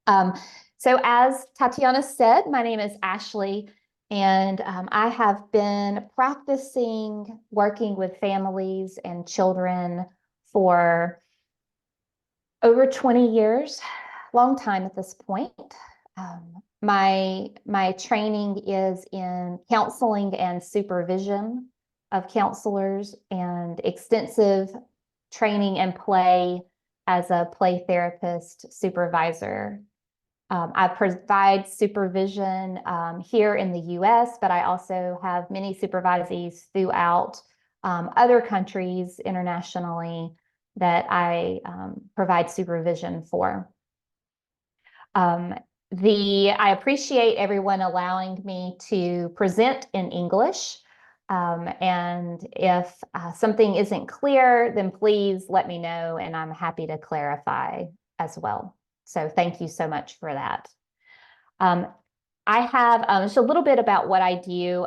So as Tatiana said, my name is Ashley, and I have been practicing working with families and children for over 20 years, long time at this point. My training is in counseling and supervision of counselors and extensive training and play as a play therapist supervisor. I provide supervision here in the US, but I also have many supervisees throughout other countries internationally that I provide supervision for. I appreciate everyone allowing me to present in English. And if something isn't clear, then please let me know, and I'm happy to clarify as well. So thank you so much for that. I have just a little bit about what I do.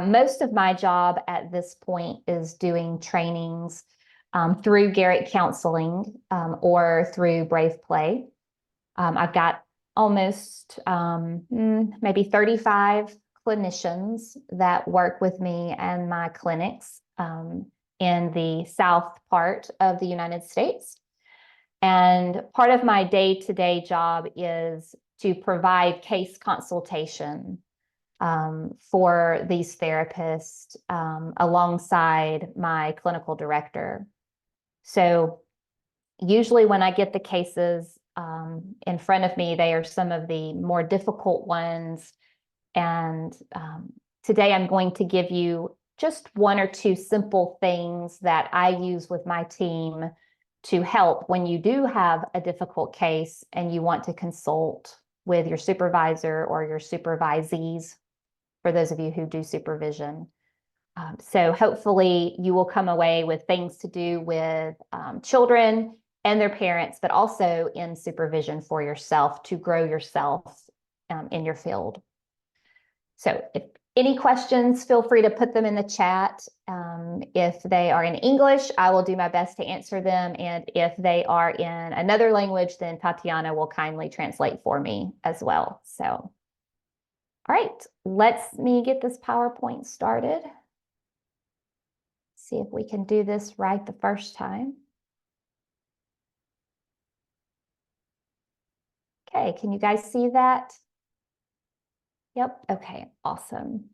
Most of my job at this point is doing trainings through Garrett Counseling or through Brave Play. I've got almost maybe 35 clinicians that work with me and my clinics in the south part of the United States. And part of my day-to-day job is to provide case consultation for these therapists alongside my clinical director. So usually when I get the cases in front of me, they are some of the more difficult ones. And today I'm going to give you just one or two simple things that I use with my team to help when you do have a difficult case and you want to consult with your supervisor or your supervisees, for those of you who do supervision. So hopefully you will come away with things to do with children and their parents, but also in supervision for yourself to grow yourself in your field. So if any questions, feel free to put them in the chat. If they are in English, I will do my best to answer them. And if they are in another language, then Tatiana will kindly translate for me as well. So, all right, let me get this PowerPoint started. See if we can do this right the first time. Okay, can you guys see that? Yep, okay, awesome.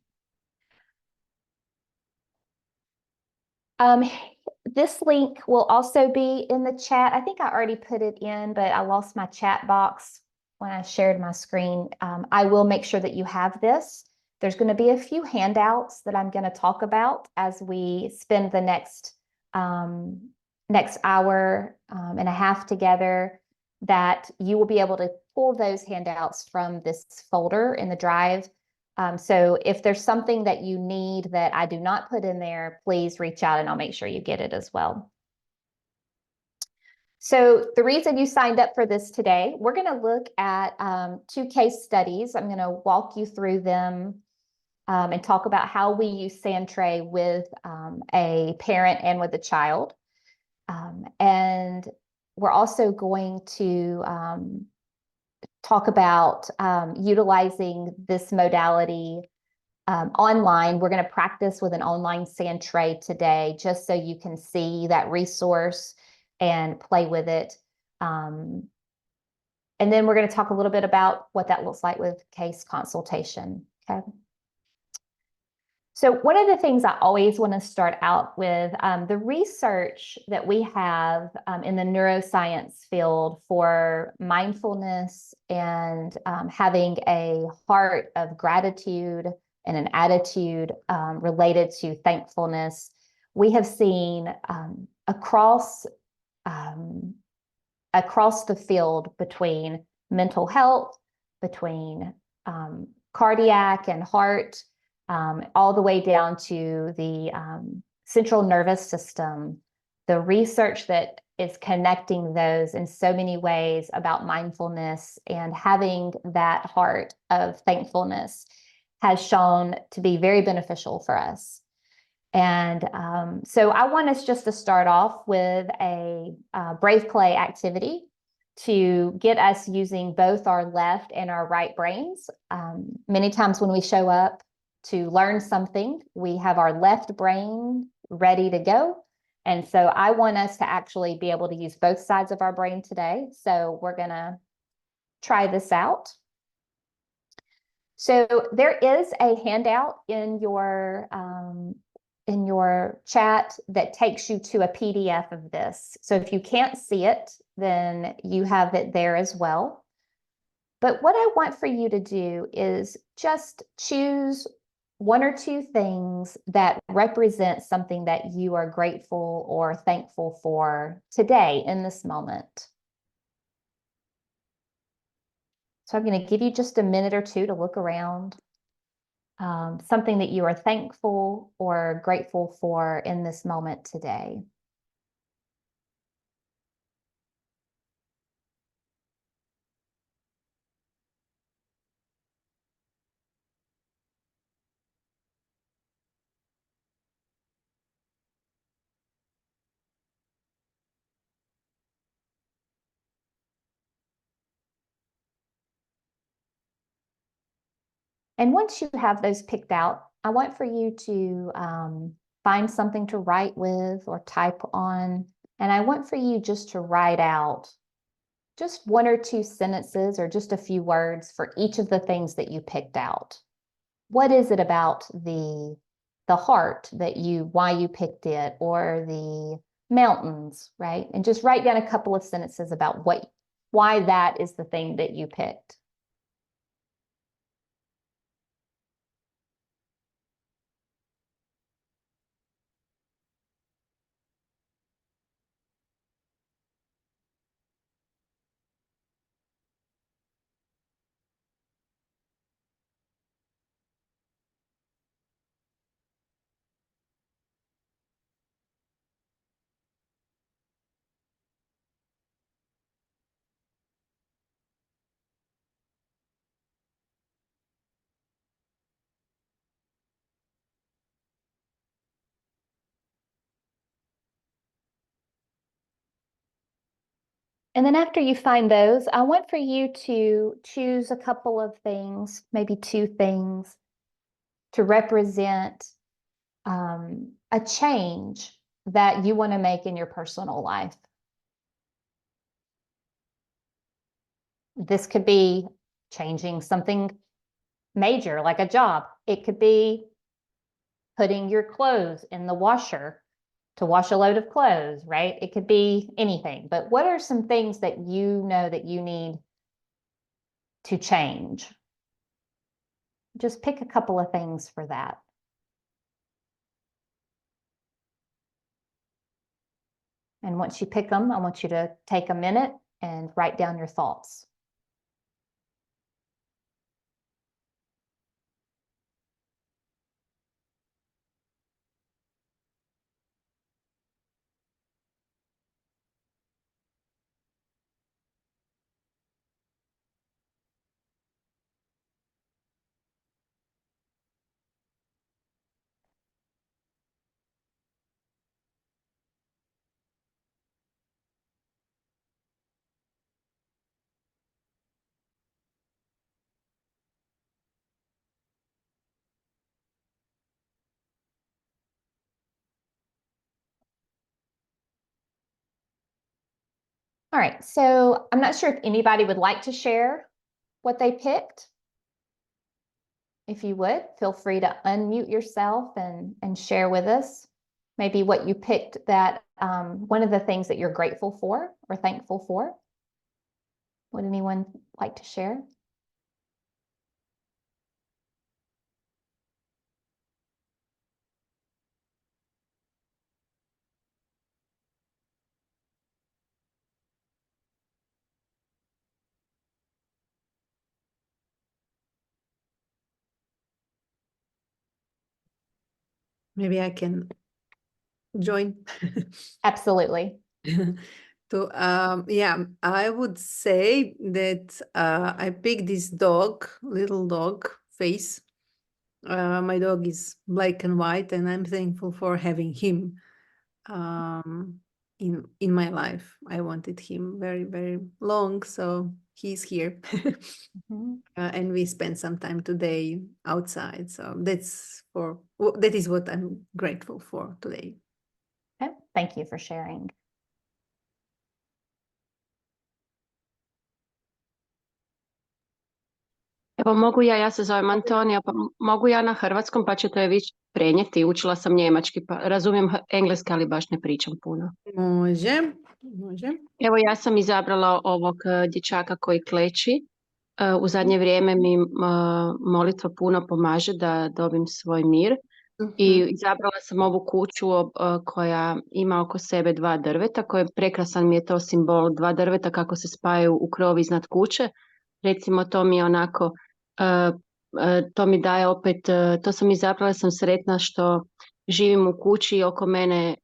This link will also be in the chat. I think I already put it in, but I lost my chat box when I shared my screen. I will make sure that you have this. There's going to be a few handouts that I'm going to talk about as we spend the next hour and a half together, that you will be able to pull those handouts from this folder in the drive. So if there's something that you need that I do not put in there, please reach out and I'll make sure you get it as well. So the reason you signed up for this today, we're going to look at two case studies. I'm going to walk you through them and talk about how we use Sandtray with a parent and with a child. And we're also going to talk about utilizing this modality online. We're going to practice with an online Sandtray today, just so you can see that resource and play with it. And then we're going to talk a little bit about what that looks like with case consultation. Okay. So one of the things I always want to start out with, the research that we have in the neuroscience field for mindfulness and having a heart of gratitude and an attitude related to thankfulness, we have seen across the field between mental health, between cardiac and heart, all the way down to the central nervous system, the research that is connecting those in so many ways about mindfulness and having that heart of thankfulness has shown to be very beneficial for us. And so I want us just to start off with a Brave Play activity to get us using both our left and our right brains. Many times when we show up to learn something, we have our left brain ready to go. And so I want us to actually be able to use both sides of our brain today. So we're going to try this out. So there is a handout in your chat that takes you to a PDF of this. So if you can't see it, then you have it there as well. But what I want for you to do is just choose one or two things that represent something that you are grateful or thankful for today in this moment. So I'm going to give you just a minute or two to look around. Something that you are thankful or grateful for in this moment today. And once you have those picked out, I want for you to find something to write with or type on. And I want for you just to write out just one or two sentences or just a few words for each of the things that you picked out. What is it about the heart that why you picked it, or the mountains, right? And just write down a couple of sentences about why that is the thing that you picked. And then after you find those, I want for you to choose a couple of things, maybe two things, to represent a change that you want to make in your personal life. This could be changing something major, like a job. It could be putting your clothes in the washer to wash a load of clothes, right? It could be anything. But what are some things that you know that you need to change? Just pick a couple of things for that. And once you pick them, I want you to take a minute and write down your thoughts. All right, so I'm not sure if anybody would like to share what they picked. If you would, feel free to unmute yourself and share with us maybe what you picked, that one of the things that you're grateful for or thankful for. Would anyone like to share? Maybe I can join. Absolutely. So yeah, I would say that I picked this dog, little dog face. My dog is black and white, and I'm thankful for having him. in my life. I wanted him very, very long, so he's here. And we spent some time today outside. So that is what I'm grateful for today. Okay. Thank you for sharing. Evo mogu ja se zovem Antonija, pa mogu ja na hrvatskom pa ćete vi prenijeti. Učila sam njemački pa razumijem engleski, ali baš ne pričam puno. Može. Evo ja sam izabrala ovog dječaka koji kleči. U zadnje vrijeme mi molitva puno pomaže da dobim svoj mir. I izabrala sam ovu kuću koja ima oko sebe 2 drveta, koje prekrasan mi je to simbol 2 drveta kako se spajaju u krov iznad kuće. Recimo to mi je onako, to mi daje opet, to sam izabrala, sam sretna što živim u kući i oko mene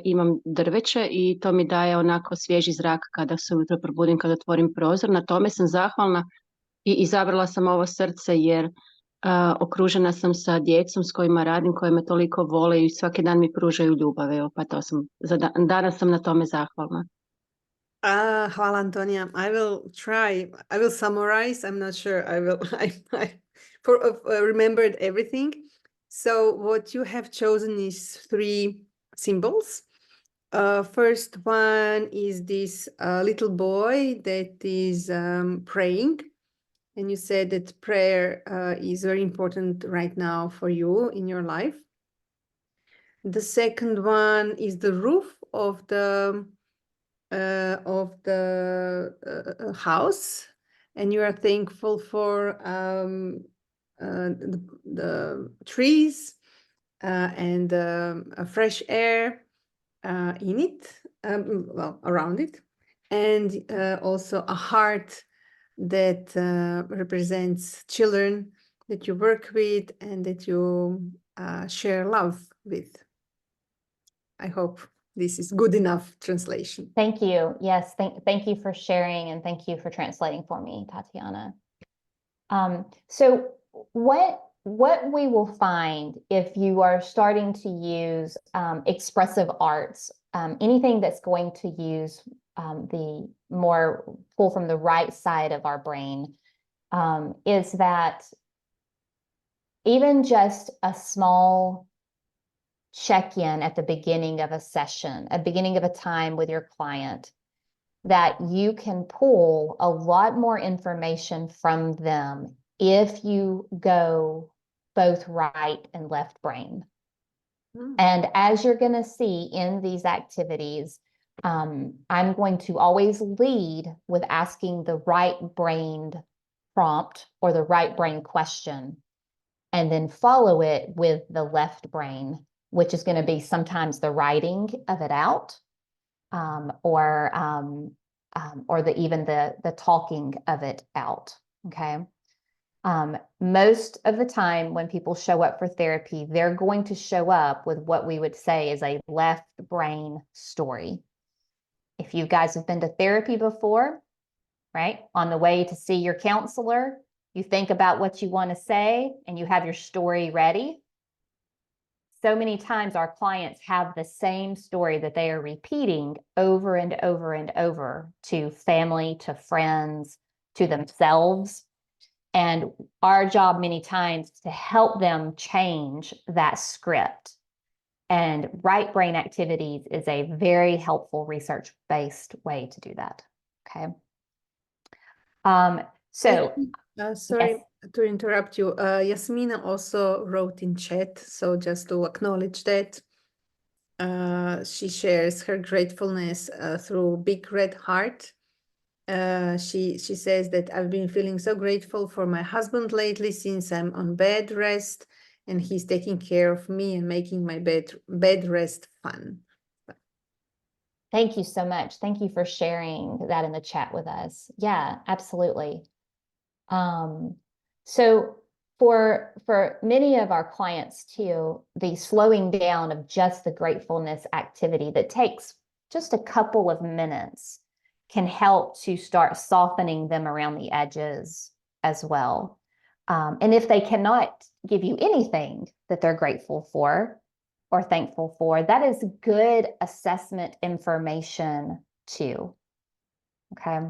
imam drveće i to mi daje onako svježi zrak kada se ujutro probudim, kada otvorim prozor. Na tome sam zahvalna i izabrala sam ovo srce jer okružena sam sa djecom s kojima radim, koje me toliko vole i svaki dan mi pružaju ljubav. Evo, pa to sam, danas sam na tome zahvalna. Hvala Antonija. I will summarize. I'm not sure I remembered everything. So what you have chosen is 3 symbols. First one is this little boy that is praying. And you said that prayer is very important right now for you in your life. The second one is the roof of the house, and you are thankful for the trees and fresh air in it, around it, and also a heart that represents children that you work with and that you share love with. I hope this is good enough translation. Thank you. Yes, thank you for sharing, and thank you for translating for me, Tatiana. So what we will find if you are starting to use expressive arts, anything that's going to use the more pull from the right side of our brain, is that even just a small check-in at the beginning of a session, a beginning of a time with your client, that you can pull a lot more information from them if you go both right and left brain. And as you're going to see in these activities, I'm going to always lead with asking the right-brained prompt or the right brain question, and then follow it with the left brain, which is going to be sometimes the writing of it out, or even the talking of it out. Okay. Most of the time when people show up for therapy, they're going to show up with what we would say is a left brain story. If you guys have been to therapy before, right, on the way to see your counselor, you think about what you want to say and you have your story ready. So many times our clients have the same story that they are repeating over and over and over to family, to friends, to themselves. And our job many times is to help them change that script. And right brain activities is a very helpful research-based way to do that. Okay. Sorry yes. to interrupt you. Yasmina also wrote in chat, so just to acknowledge that. She shares her gratefulness through Big Red Heart. She says that I've been feeling so grateful for my husband lately since I'm on bed rest, and he's taking care of me and making my bed rest fun. Thank you so much. Thank you for sharing that in the chat with us. Yeah, absolutely. So for many of our clients too, the slowing down of just the gratefulness activity that takes just a couple of minutes can help to start softening them around the edges as well. And if they cannot give you anything that they're grateful for, or thankful for. That is good assessment information too. Okay.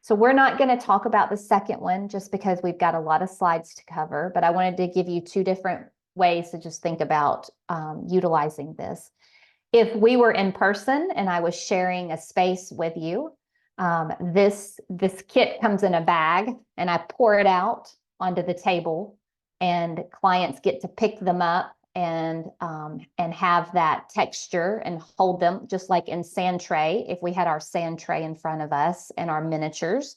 So we're not going to talk about the second one just because we've got a lot of slides to cover, but I wanted to give you two different ways to just think about utilizing this. If we were in person and I was sharing a space with you, this kit comes in a bag and I pour it out onto the table and clients get to pick them up and have that texture and hold them just like in Sandtray. If we had our Sandtray in front of us and our miniatures,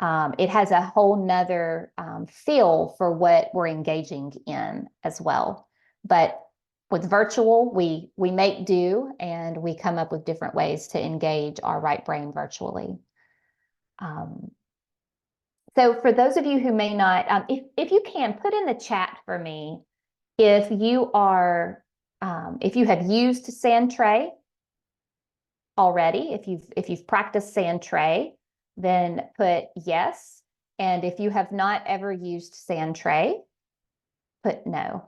it has a whole nother feel for what we're engaging in as well. But with virtual, we make do and we come up with different ways to engage our right brain virtually. So for those of you who may not, if you can put in the chat for me, if you are, if you have used Sandtray already, if you've practiced Sandtray, then put yes. And if you have not ever used Sandtray, put no.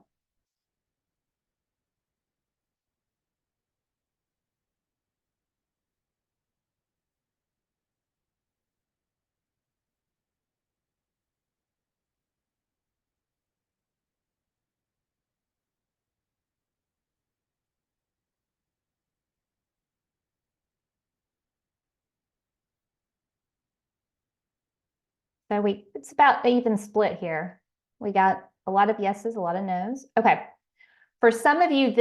So it's about an even split here. We got a lot of yeses, a lot of nos. Okay. For some of you,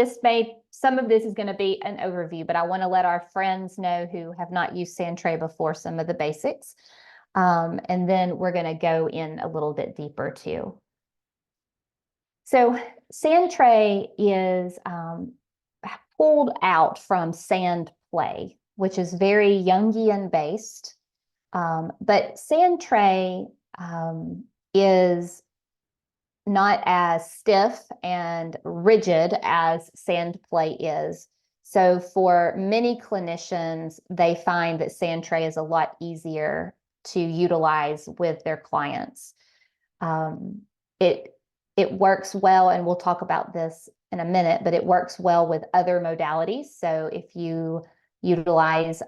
some of this is going to be an overview, but I want to let our friends know who have not used Sandtray before some of the basics. And then we're going to go in a little bit deeper too. So Sandtray is pulled out from Sandplay, which is very Jungian based. But Sandtray is not as stiff and rigid as Sandplay is. So for many clinicians, they find that Sandtray is a lot easier to utilize with their clients. It works well, and we'll talk about this in a minute, but it works well with other modalities. So if you utilize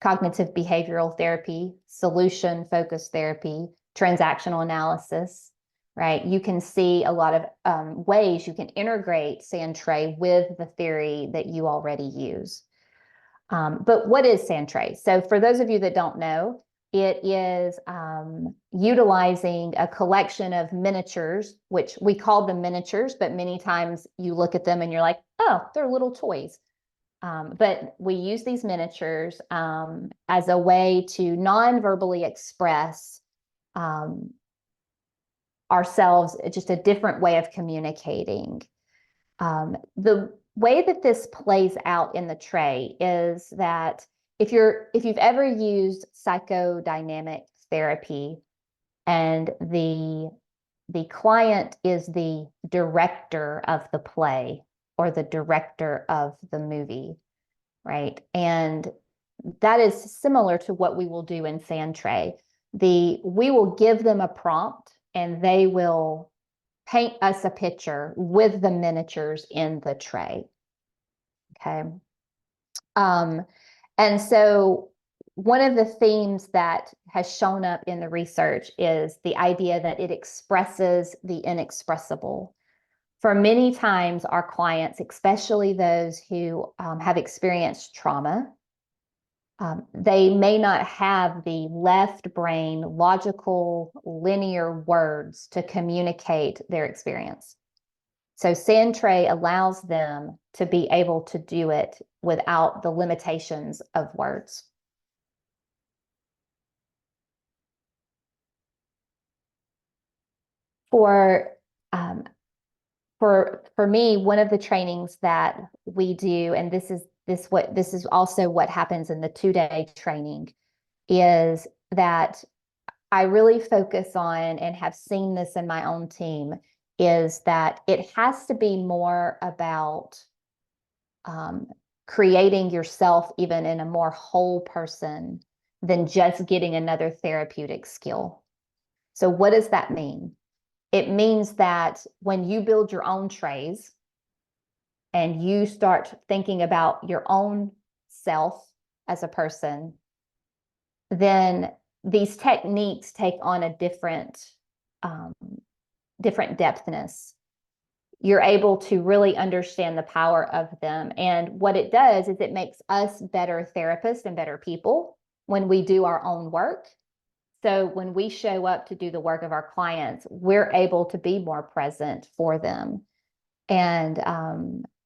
cognitive behavioral therapy, solution-focused therapy, transactional analysis, right? You can see a lot of ways you can integrate Sandtray with the theory that you already use. But what is Sandtray? So for those of you that don't know, it is utilizing a collection of miniatures, which we call them miniatures, but many times you look at them and you're like, oh, they're little toys. But we use these miniatures as a way to non-verbally express ourselves, just a different way of communicating. The way that this plays out in the tray is that if you've ever used psychodynamic therapy and the client is the director of the play or the director of the movie, right? And that is similar to what we will do in Sandtray. We will give them a prompt and they will paint us a picture with the miniatures in the tray. Okay. And so one of the themes that has shown up in the research is the idea that it expresses the inexpressible. For many times, our clients, especially those who have experienced trauma, they may not have the left brain logical linear words to communicate their experience. So Sandtray allows them to be able to do it without the limitations of words. For me, one of the trainings that we do, and this is also what happens in the 2-day training, is that I really focus on, and have seen this in my own team, is that it has to be more about creating yourself even in a more whole person than just getting another therapeutic skill. So what does that mean? It means that when you build your own trays, and you start thinking about your own self as a person, then these techniques take on a different depthness. You're able to really understand the power of them. And what it does is it makes us better therapists and better people when we do our own work. So when we show up to do the work of our clients, we're able to be more present for them. And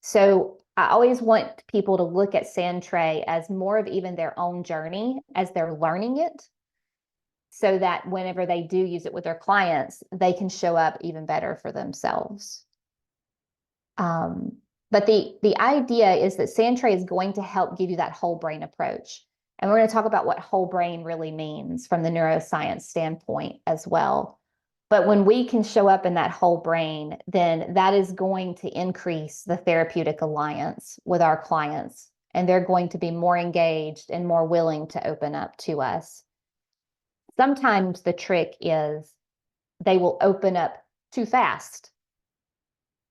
so I always want people to look at Sandtray as more of even their own journey as they're learning it, so that whenever they do use it with their clients, they can show up even better for themselves. But the idea is that Sandtray is going to help give you that whole brain approach. And we're going to talk about what whole brain really means from the neuroscience standpoint as well. But when we can show up in that whole brain, then that is going to increase the therapeutic alliance with our clients, and they're going to be more engaged and more willing to open up to us. Sometimes the trick is they will open up too fast,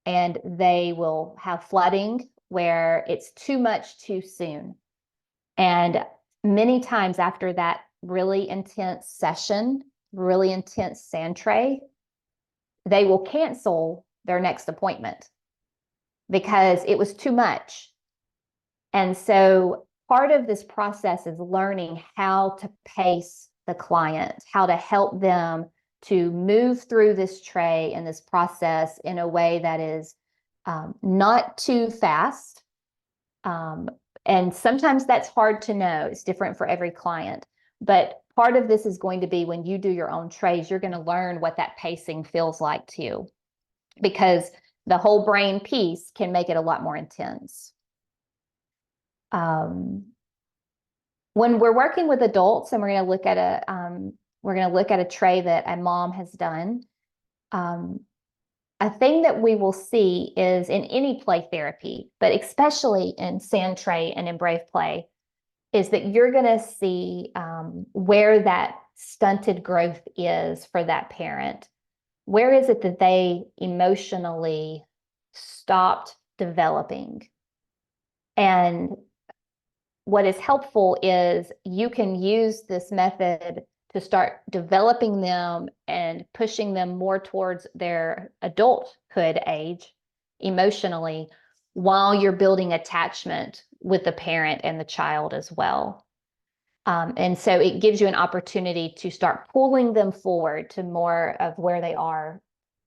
and they will have flooding where it's too much too soon. And many times after that really intense session, really intense Sandtray, they will cancel their next appointment because it was too much. And so part of this process is learning how to pace the client, how to help them to move through this tray and this process in a way that is not too fast. And sometimes that's hard to know. It's different for every client. But part of this is going to be when you do your own trays, you're going to learn what that pacing feels like too, because the whole brain piece can make it a lot more intense. When we're working with adults, and we're going to look at a tray that a mom has done, a thing that we will see is in any play therapy, but especially in Sandtray and in Brave Play, is that you're going to see where that stunted growth is for that parent. Where is it that they emotionally stopped developing? And what is helpful is you can use this method to start developing them and pushing them more towards their adulthood age emotionally, while you're building attachment with the parent and the child as well. And so it gives you an opportunity to start pulling them forward to more of where they are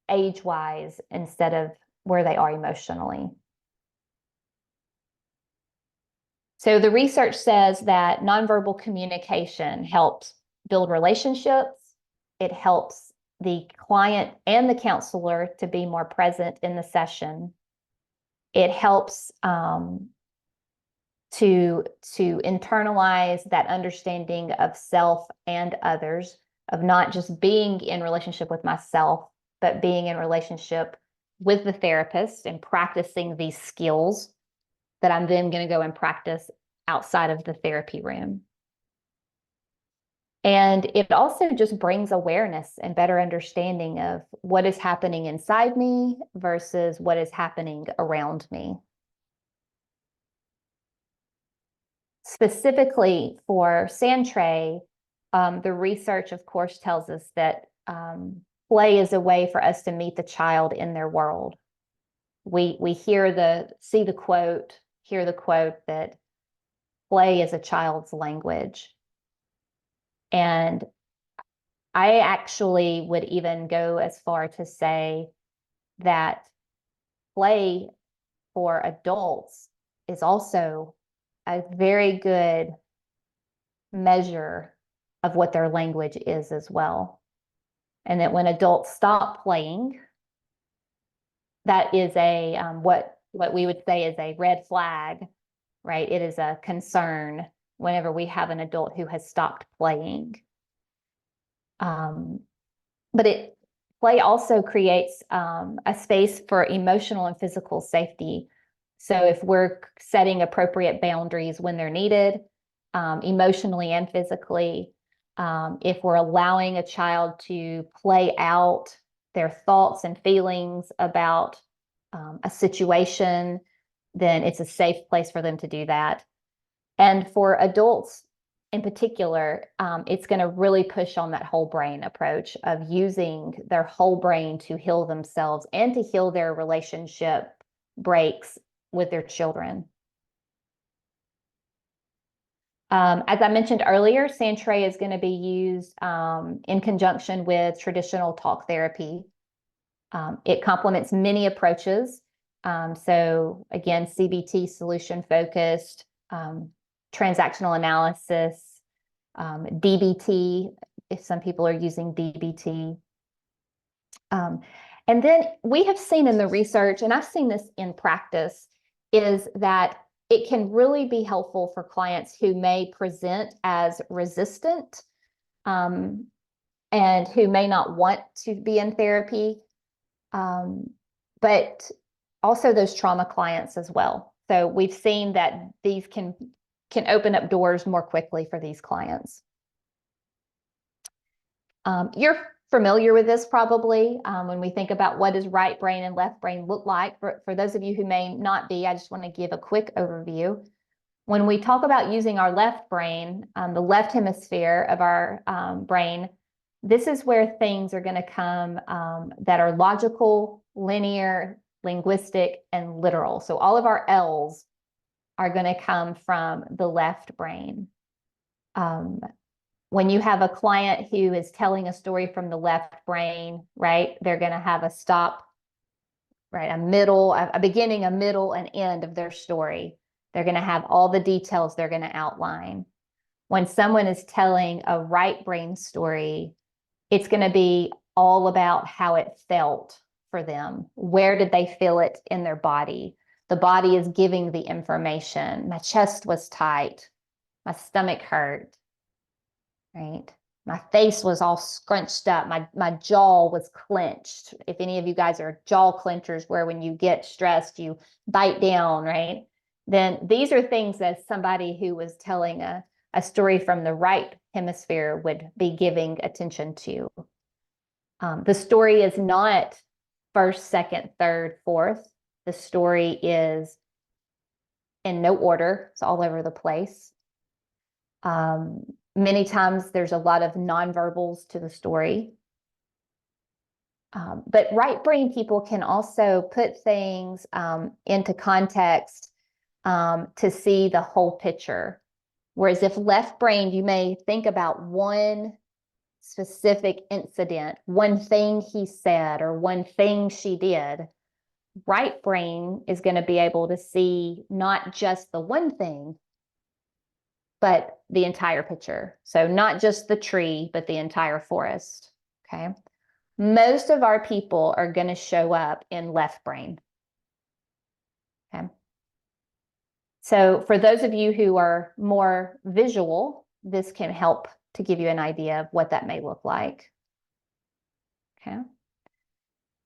age-wise instead of where they are emotionally. So the research says that nonverbal communication helps build relationships. It helps the client and the counselor to be more present in the session. It helps to internalize that understanding of self and others, of not just being in relationship with myself, but being in relationship with the therapist and practicing these skills that I'm then going to go and practice outside of the therapy room. And it also just brings awareness and better understanding of what is happening inside me versus what is happening around me. Specifically for Sandtray, the research, of course, tells us that play is a way for us to meet the child in their world. We hear the quote that play is a child's language. And I actually would even go as far to say that play for adults is also a very good measure of what their language is as well. And that when adults stop playing, that is a what we would say is a red flag, right? It is a concern whenever we have an adult who has stopped playing. But play also creates a space for emotional and physical safety. So if we're setting appropriate boundaries when they're needed, emotionally and physically, if we're allowing a child to play out their thoughts and feelings about a situation, then it's a safe place for them to do that. And for adults in particular, it's going to really push on that whole brain approach of using their whole brain to heal themselves and to heal their relationship breaks with their children. As I mentioned earlier, Sandtray is going to be used in conjunction with traditional talk therapy. It complements many approaches. So again, CBT, solution focused, transactional analysis, DBT, if some people are using DBT. And then we have seen in the research, and I've seen this in practice, is that it can really be helpful for clients who may present as resistant and who may not want to be in therapy, but also those trauma clients as well. So we've seen that these can open up doors more quickly for these clients. You're familiar with this probably when we think about what does right brain and left brain look like. For those of you who may not be, I just want to give a quick overview. When we talk about using our left brain, the left hemisphere of our brain, this is where things are going to come that are logical, linear, linguistic, and literal. So all of our L's are going to come from the left brain. When you have a client who is telling a story from the left brain, right, they're going to have a stop, right, a middle, a beginning, a middle, and end of their story. They're going to have all the details they're going to outline. When someone is telling a right brain story, it's going to be all about how it felt for them. Where did they feel it in their body? The body is giving the information. My chest was tight. My stomach hurt. Right? My face was all scrunched up. My jaw was clenched. If any of you guys are jaw clenchers, where when you get stressed, you bite down, right? Then these are things that somebody who was telling a story from the right hemisphere would be giving attention to. The story is not first, second, third, fourth. The story is in no order. It's all over the place. Many times there's a lot of nonverbals to the story. But right brain people can also put things into context to see the whole picture. Whereas if left brain, you may think about one specific incident, one thing he said or one thing she did. Right brain is going to be able to see not just the one thing, but the entire picture. So not just the tree, but the entire forest, okay? Most of our people are going to show up in left brain, okay? So for those of you who are more visual, this can help to give you an idea of what that may look like, okay?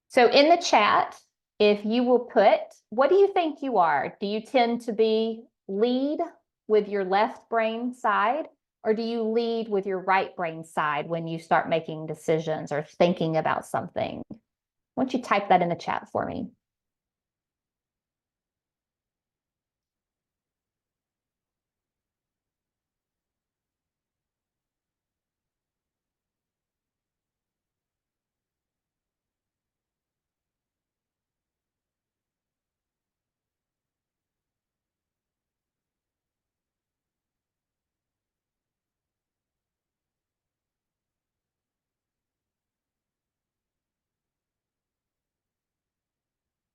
So in the chat, if you will put, what do you think you are? Do you tend to be lead with your left brain side, or do you lead with your right brain side when you start making decisions or thinking about something? Why don't you type that in the chat for me?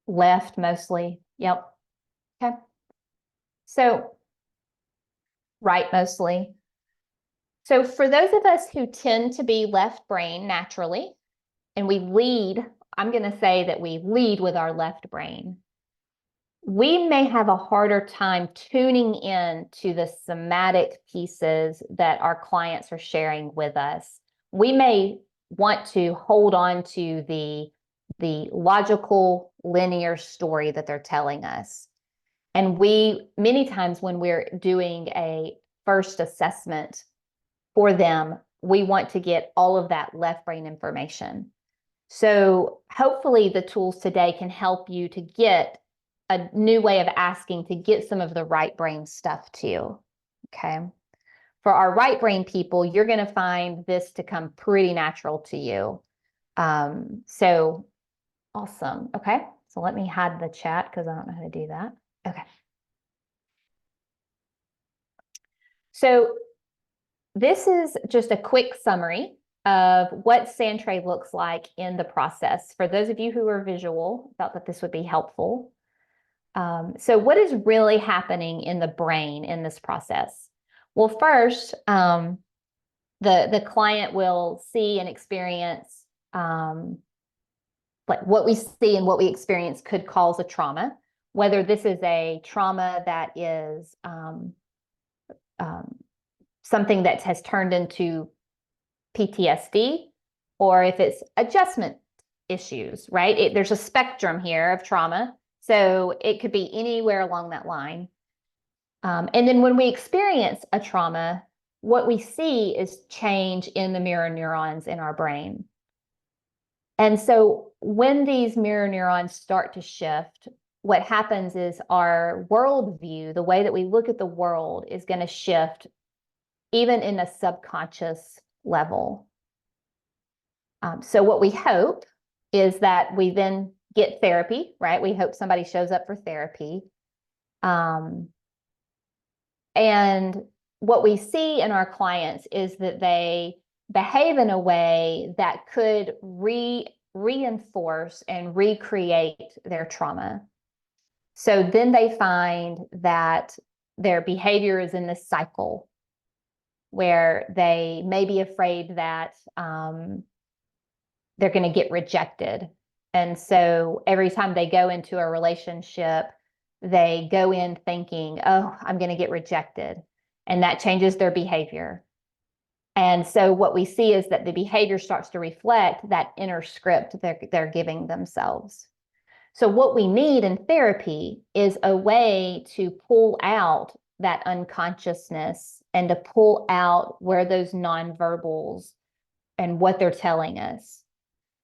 Left mostly. Yep. Okay. So right mostly. So for those of us who tend to be left brain naturally, and we lead, I'm going to say that we lead with our left brain, we may have a harder time tuning in to the somatic pieces that our clients are sharing with us. We may want to hold on to the logical, linear story that they're telling us. And we, many times when we're doing a first assessment for them, we want to get all of that left brain information. So hopefully the tools today can help you to get a new way of asking to get some of the right brain stuff too. Okay. For our right brain people, you're going to find this to come pretty natural to you. So awesome. Okay. So let me hide the chat because I don't know how to do that. Okay. So this is just a quick summary of what Sandtray looks like in the process. For those of you who are visual, I thought that this would be helpful. So what is really happening in the brain in this process? Well, first, the client will see and experience, like what we see and what we experience could cause a trauma, whether this is a trauma that is something that has turned into PTSD, or if it's adjustment issues, right? There's a spectrum here of trauma. So it could be anywhere along that line. And then when we experience a trauma, what we see is change in the mirror neurons in our brain. And so when these mirror neurons start to shift, what happens is our worldview, the way that we look at the world, is going to shift even in a subconscious level. So what we hope is that we then get therapy, right? We hope somebody shows up for therapy. And what we see in our clients is that they behave in a way that could reinforce and recreate their trauma. So then they find that their behavior is in this cycle where they may be afraid that they're going to get rejected. And so every time they go into a relationship, they go in thinking, oh, I'm going to get rejected. And that changes their behavior. And so what we see is that the behavior starts to reflect that inner script they're giving themselves. So what we need in therapy is a way to pull out that unconsciousness and to pull out where those nonverbals and what they're telling us.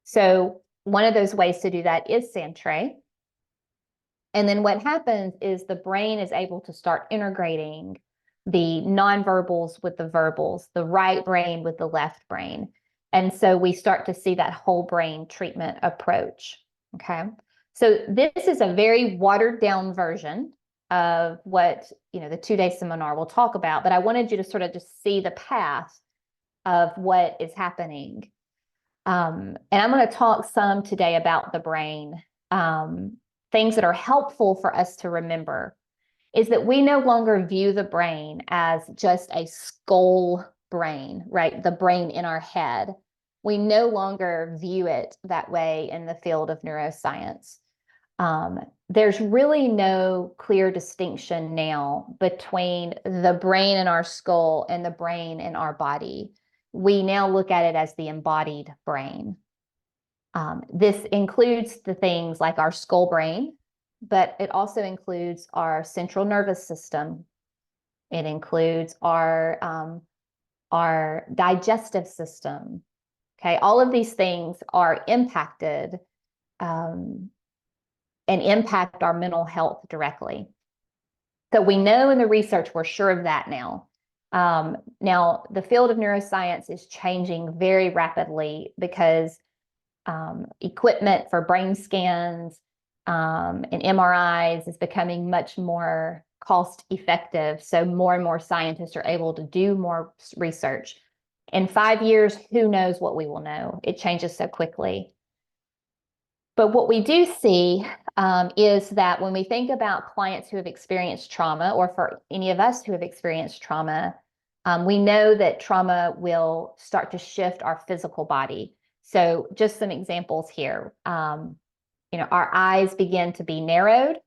So one of those ways to do that is Sandtray. And then what happens is the brain is able to start integrating the nonverbals with the verbals, the right brain with the left brain. And so we start to see that whole brain treatment approach. Okay. So this is a very watered down version of what, the 2-day seminar will talk about, but I wanted you to sort of just see the path of what is happening. And I'm going to talk some today about the brain. Things that are helpful for us to remember is that we no longer view the brain as just a skull brain, right? The brain in our head. We no longer view it that way in the field of neuroscience. There's really no clear distinction now between the brain in our skull and the brain in our body. We now look at it as the embodied brain. This includes the things like our skull brain, but it also includes our central nervous system. It includes our digestive system. Okay, all of these things are impacted and impact our mental health directly. So we know in the research, we're sure of that now. Now, the field of neuroscience is changing very rapidly because equipment for brain scans and MRIs is becoming much more cost effective. So more and more scientists are able to do more research. In 5 years, who knows what we will know? It changes so quickly. But what we do see is that when we think about clients who have experienced trauma, or for any of us who have experienced trauma, we know that trauma will start to shift our physical body. So just some examples here. Our eyes begin to be narrowed.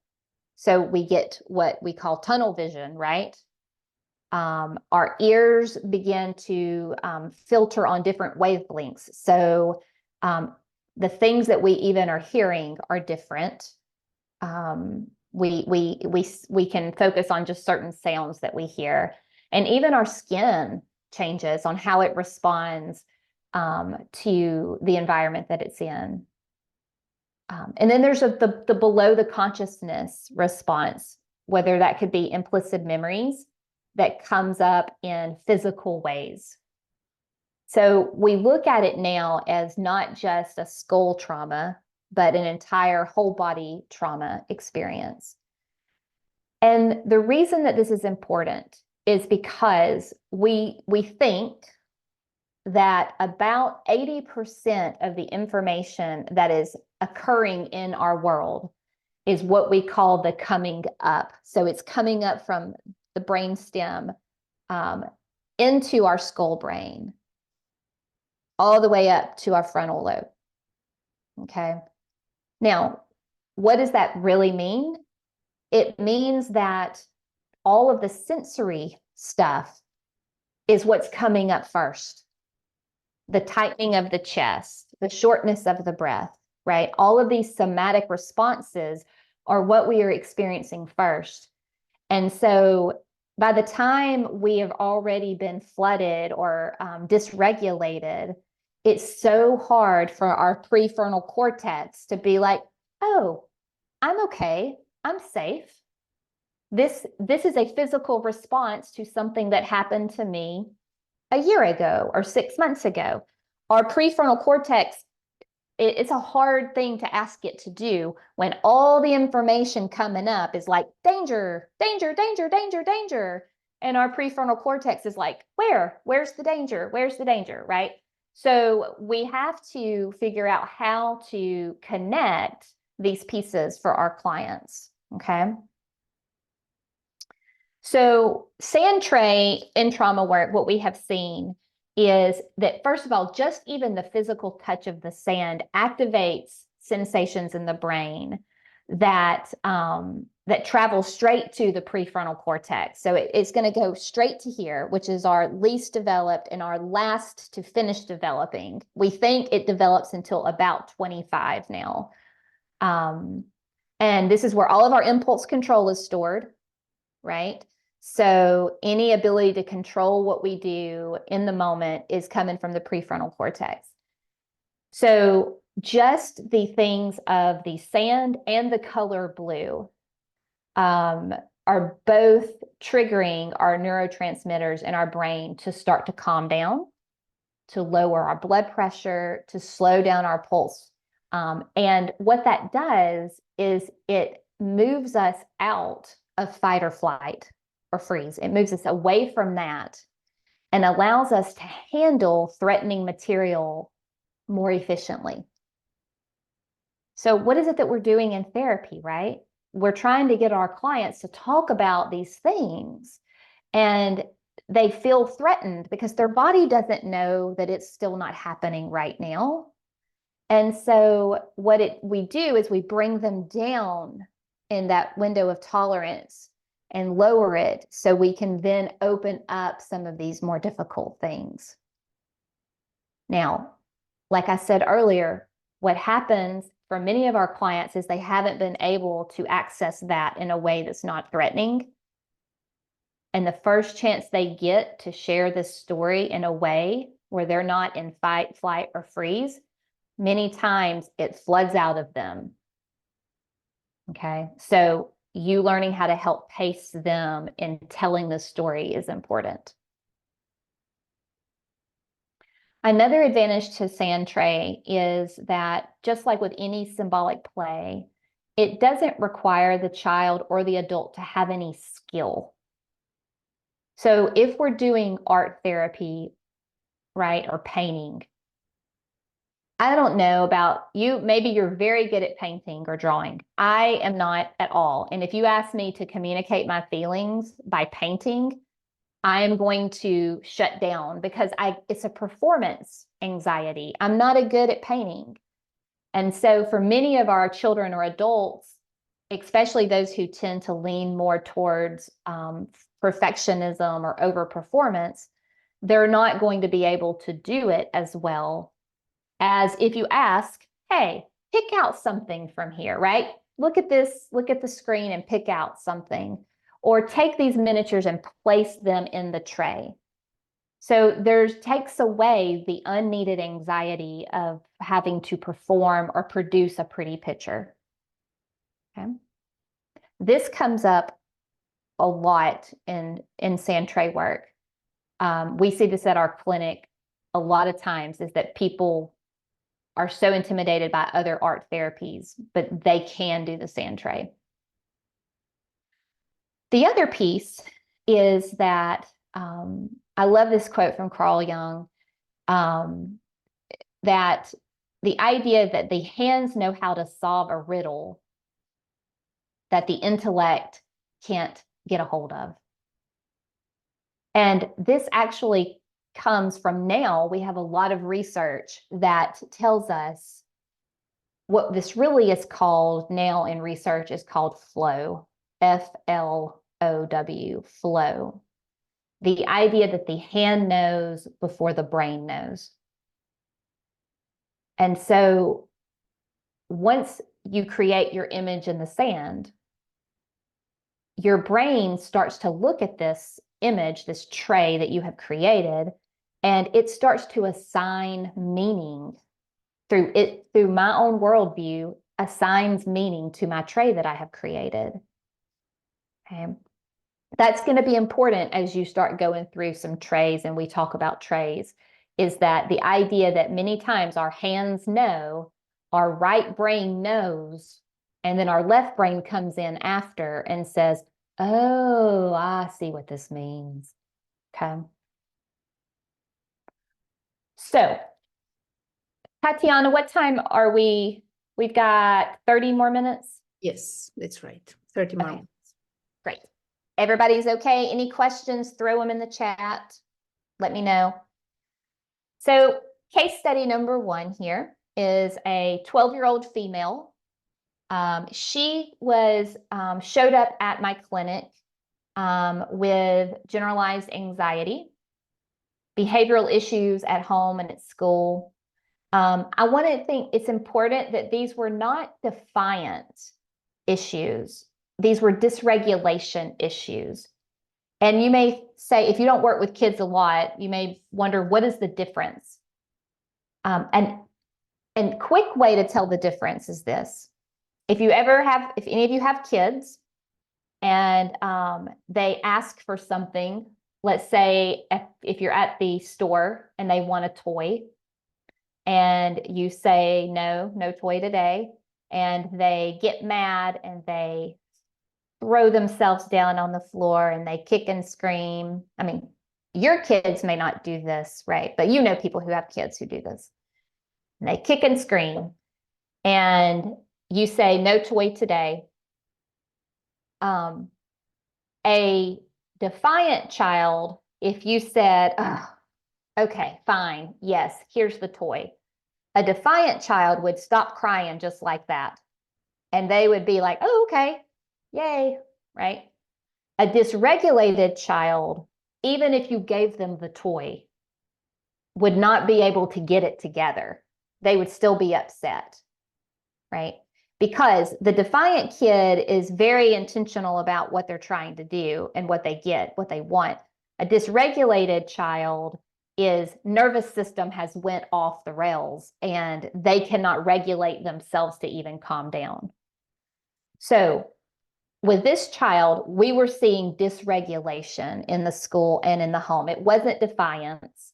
So we get what we call tunnel vision, right? Our ears begin to filter on different wavelengths. So the things that we even are hearing are different. We can focus on just certain sounds that we hear. And even our skin changes on how it responds to the environment that it's in. And then there's the below the consciousness response, whether that could be implicit memories that comes up in physical ways. So we look at it now as not just a skull trauma, but an entire whole body trauma experience. And the reason that this is important is because we think that about 80% of the information that is occurring in our world is what we call the coming up. So it's coming up from the brainstem into our skull brain, all the way up to our frontal lobe. Okay. Now, what does that really mean? It means that all of the sensory stuff is what's coming up first. The tightening of the chest, the shortness of the breath, right? All of these somatic responses are what we are experiencing first. And so by the time we have already been flooded or dysregulated, it's so hard for our prefrontal cortex to be like, oh, I'm okay, I'm safe. This is a physical response to something that happened to me a year ago or 6 months ago. Our prefrontal cortex, it's a hard thing to ask it to do when all the information coming up is like, danger, danger, danger, danger, danger. And our prefrontal cortex is like, where's the danger? Where's the danger, right? So we have to figure out how to connect these pieces for our clients, okay? So Sandtray in trauma work, what we have seen is that, first of all, just even the physical touch of the sand activates sensations in the brain that that travel straight to the prefrontal cortex. So it's going to go straight to here, which is our least developed and our last to finish developing. We think it develops until about 25 now. And this is where all of our impulse control is stored, right? So any ability to control what we do in the moment is coming from the prefrontal cortex. So just the things of the sand and the color blue are both triggering our neurotransmitters in our brain to start to calm down, to lower our blood pressure, to slow down our pulse. And what that does is it moves us out of fight or flight or freeze. It moves us away from that and allows us to handle threatening material more efficiently. So what is it that we're doing in therapy, right? We're trying to get our clients to talk about these things, and they feel threatened because their body doesn't know that it's still not happening right now. And so what we do is we bring them down in that window of tolerance and lower it so we can then open up some of these more difficult things. Now, like I said earlier, what happens for many of our clients is they haven't been able to access that in a way that's not threatening. And the first chance they get to share this story in a way where they're not in fight, flight, or freeze, many times it floods out of them. Okay, so you learning how to help pace them in telling the story is important. Another advantage to Sandtray is that, just like with any symbolic play, it doesn't require the child or the adult to have any skill. So if we're doing art therapy, right, or painting, I don't know about you, maybe you're very good at painting or drawing. I am not at all. And if you ask me to communicate my feelings by painting, I am going to shut down because it's a performance anxiety. I'm not good at painting. And so for many of our children or adults, especially those who tend to lean more towards perfectionism or overperformance, they're not going to be able to do it as well as if you ask, hey, pick out something from here, right? Look at this, look at the screen and pick out something. Or take these miniatures and place them in the tray. So there's takes away the unneeded anxiety of having to perform or produce a pretty picture. Okay. This comes up a lot in Sandtray work. We see this at our clinic a lot of times, is that people are so intimidated by other art therapies, but they can do the Sandtray. The other piece is that I love this quote from Carl Jung, that the idea that the hands know how to solve a riddle that the intellect can't get a hold of. And this actually comes from, now we have a lot of research that tells us what this really is called now in research is called flow, Flow, flow. The idea that the hand knows before the brain knows. And so once you create your image in the sand, your brain starts to look at this image, this tray that you have created, and it starts to assign meaning through my own worldview, assigns meaning to my tray that I have created. Okay. That's going to be important as you start going through some trays, and we talk about trays, is that the idea that many times our hands know, our right brain knows, and then our left brain comes in after and says, oh, I see what this means. Okay. So, Tatiana, what time are we? We've got 30 more minutes? Yes, that's right. 30 more. Okay. Great. Everybody's okay? Any questions? Throw them in the chat. Let me know. So, case study number 1 here is a 12-year-old female. She was showed up at my clinic with generalized anxiety, behavioral issues at home and at school. I want to think it's important that these were not defiant issues. These were dysregulation issues. And you may say, if you don't work with kids a lot, you may wonder, what is the difference? And quick way to tell the difference is this. If any of you have kids and they ask for something, let's say if you're at the store and they want a toy, and you say, no toy today, and they get mad and they throw themselves down on the floor and they kick and scream. I mean, your kids may not do this, right? But you know people who have kids who do this. And they kick and scream, and you say, no toy today. A defiant child, if you said, oh, okay, fine, yes, here's the toy. A defiant child would stop crying just like that. And they would be like, oh, okay, yay, right? A dysregulated child, even if you gave them the toy, would not be able to get it together. They would still be upset, right? Because the defiant kid is very intentional about what they're trying to do and what they get, what they want. A dysregulated child is nervous system has went off the rails and they cannot regulate themselves to even calm down. So with this child, we were seeing dysregulation in the school and in the home. It wasn't defiance.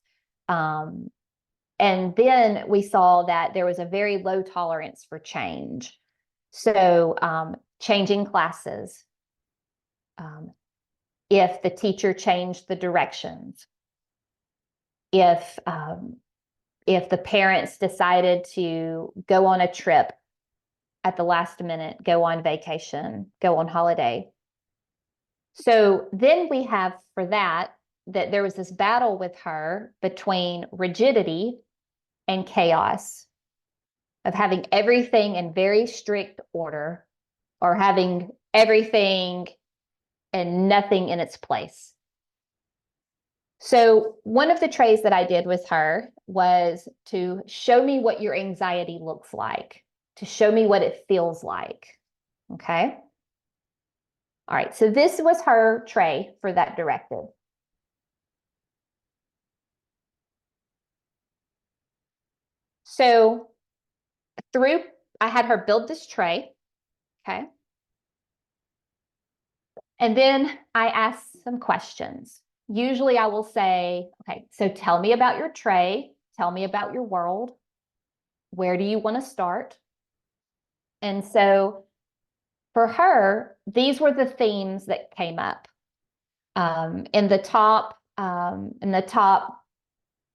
And then we saw that there was a very low tolerance for change. So changing classes, if the teacher changed the directions, if the parents decided to go on a trip at the last minute, go on vacation, go on holiday. So then we have for that there was this battle with her between rigidity and chaos, of having everything in very strict order or having everything and nothing in its place. So one of the trays that I did with her was to show me what your anxiety looks like, to show me what it feels like. Okay. All right. So this was her tray for that directive. So I had her build this tray, okay? And then I asked some questions. Usually I will say, okay, so tell me about your tray, tell me about your world. Where do you want to start? And so for her, these were the themes that came up. In the top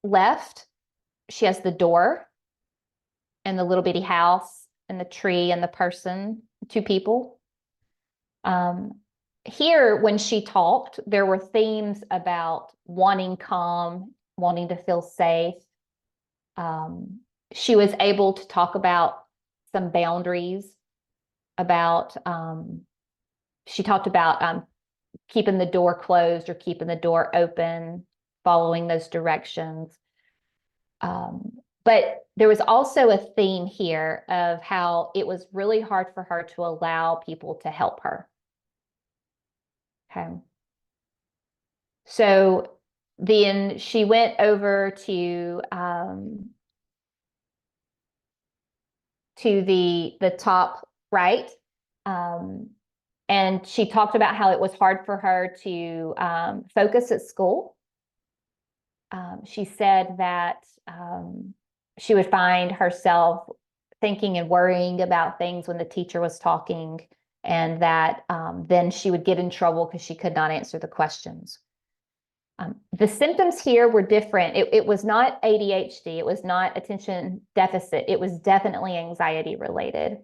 left, she has the door and the little bitty house and the tree and the person, 2 people. Here, when she talked, there were themes about wanting calm, wanting to feel safe. She was able to talk about some boundaries, she talked about keeping the door closed or keeping the door open, following those directions. But there was also a theme here of how it was really hard for her to allow people to help her. Okay. So then she went over to the top right, and she talked about how it was hard for her to focus at school. She said that she would find herself thinking and worrying about things when the teacher was talking, and that then she would get in trouble because she could not answer the questions. The symptoms here were different. It was not ADHD. It was not attention deficit. It was definitely anxiety related.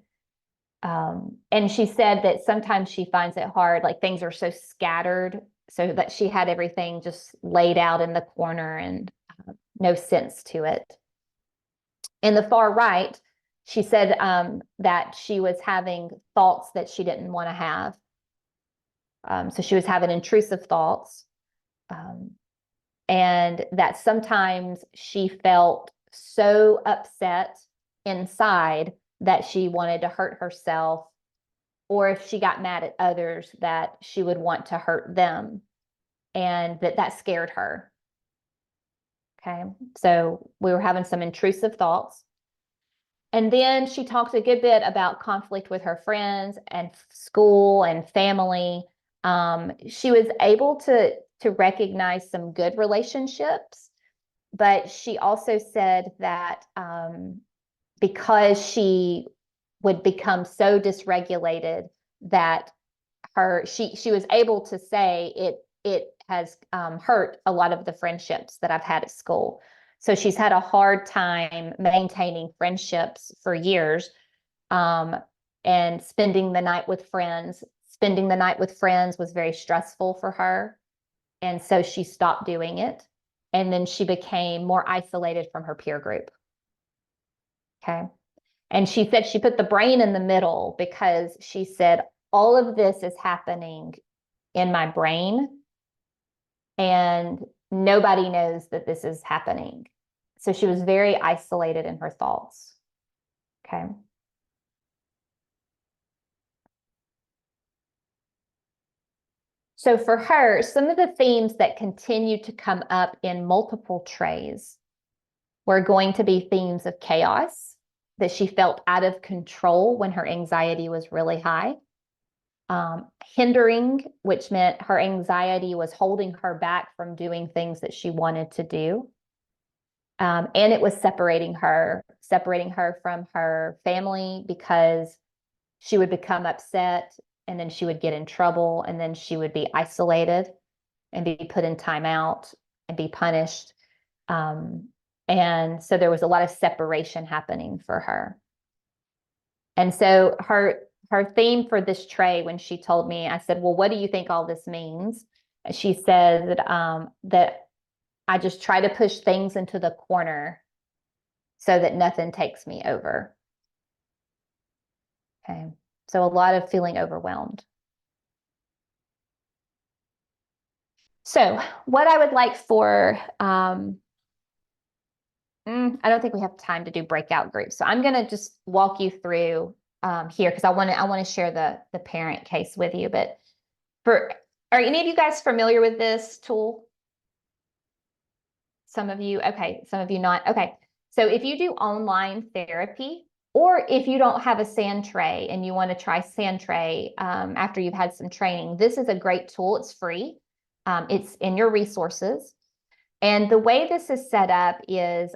And she said that sometimes she finds it hard, like things are so scattered, so that she had everything just laid out in the corner and no sense to it. In the far right, she said that she was having thoughts that she didn't want to have. So she was having intrusive thoughts. And that sometimes she felt so upset inside that she wanted to hurt herself, or if she got mad at others, that she would want to hurt them, and that scared her. Okay, so we were having some intrusive thoughts. And then she talked a good bit about conflict with her friends and school and family. She was able to recognize some good relationships, but she also said that because she would become so dysregulated that she was able to say it has hurt a lot of the friendships that I've had at school. So she's had a hard time maintaining friendships for years, and spending the night with friends. Spending the night with friends was very stressful for her. And so she stopped doing it. And then she became more isolated from her peer group. Okay. And she said she put the brain in the middle because she said, all of this is happening in my brain, and nobody knows that this is happening. So she was very isolated in her thoughts. Okay. So for her, some of the themes that continue to come up in multiple trays were going to be themes of chaos, that she felt out of control when her anxiety was really high. Hindering, which meant her anxiety was holding her back from doing things that she wanted to do. And it was separating her from her family, because she would become upset and then she would get in trouble, and then she would be isolated and be put in timeout and be punished. And so there was a lot of separation happening for her. And so her theme for this tray, when she told me, I said, well, what do you think all this means? She said that I just try to push things into the corner so that nothing takes me over. Okay. So a lot of feeling overwhelmed. So what I would like for, I don't think we have time to do breakout groups. So I'm going to just walk you through here, because I want to share the parent case with you. But are any of you guys familiar with this tool? Some of you, okay. Some of you not. Okay. So if you do online therapy, or if you don't have a Sandtray and you want to try Sandtray after you've had some training, this is a great tool. It's free. It's in your resources. And the way this is set up is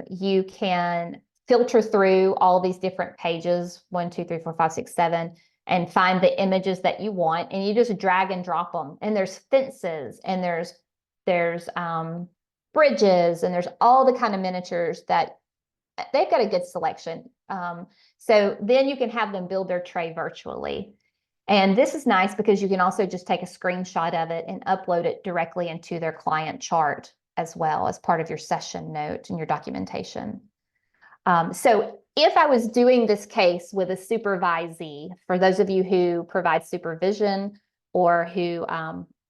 you can filter through all these different pages, 1, 2, 3, 4, 5, 6, 7, and find the images that you want. And you just drag and drop them. And there's fences, and there's bridges, and there's all the kind of miniatures that they've got a good selection. So then you can have them build their tray virtually. And this is nice because you can also just take a screenshot of it and upload it directly into their client chart as well as part of your session note and your documentation. So if I was doing this case with a supervisee, for those of you who provide supervision or who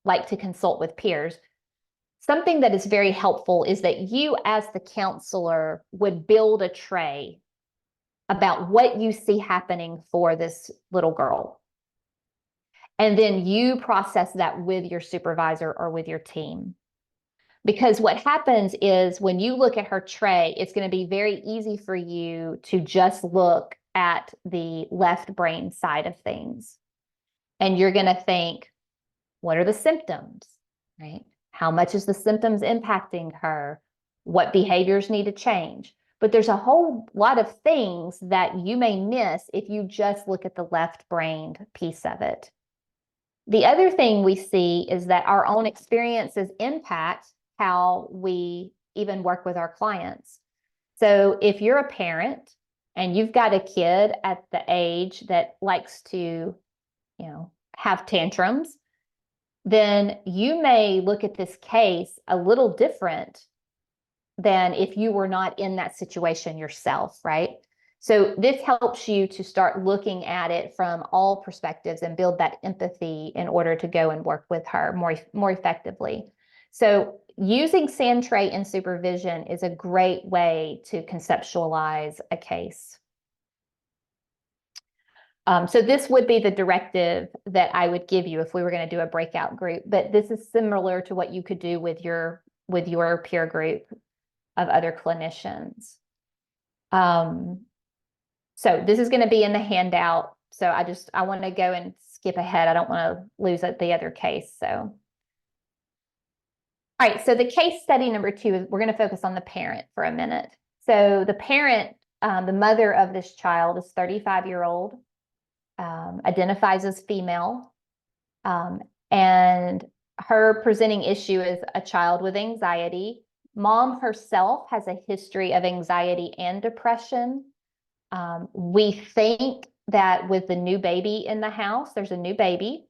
like to consult with peers, something that is very helpful is that you as the counselor would build a tray about what you see happening for this little girl. And then you process that with your supervisor or with your team. Because what happens is when you look at her tray, it's going to be very easy for you to just look at the left brain side of things. And you're going to think, what are the symptoms, right? How much is the symptoms impacting her? What behaviors need to change? But there's a whole lot of things that you may miss if you just look at the left-brained piece of it. The other thing we see is that our own experiences impact how we even work with our clients. So if you're a parent and you've got a kid at the age that likes to, have tantrums, then you may look at this case a little different than if you were not in that situation yourself, right? So this helps you to start looking at it from all perspectives and build that empathy in order to go and work with her more effectively. So using Sandtray in supervision is a great way to conceptualize a case. So this would be the directive that I would give you if we were going to do a breakout group, but this is similar to what you could do with your peer group of other clinicians. So this is going to be in the handout. So I want to go and skip ahead. I don't want to lose the other case. So, all right. So the case study number 2 is we're going to focus on the parent for a minute. So the parent, the mother of this child is 35-year-old, identifies as female, and her presenting issue is a child with anxiety. Mom herself has a history of anxiety and depression. We think that with the new baby in the house, there's a new baby.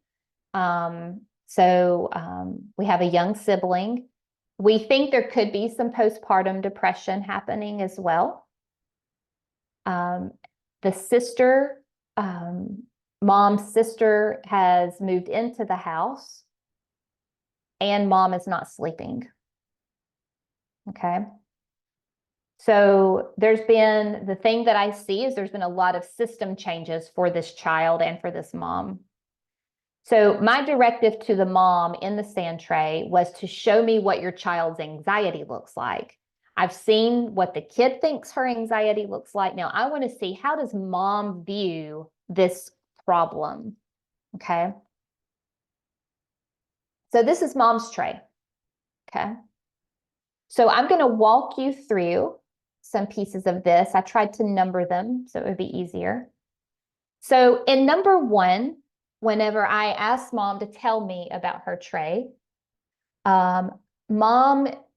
So we have a young sibling. We think there could be some postpartum depression happening as well. The sister, mom's sister has moved into the house and mom is not sleeping. Okay. So the thing that I see is there's been a lot of system changes for this child and for this mom. So my directive to the mom in the Sandtray was to show me what your child's anxiety looks like. I've seen what the kid thinks her anxiety looks like. Now I want to see, how does mom view this problem? Okay. So this is mom's tray. Okay. So I'm going to walk you through some pieces of this. I tried to number them so it would be easier. So in number 1, whenever I asked mom to tell me about her tray,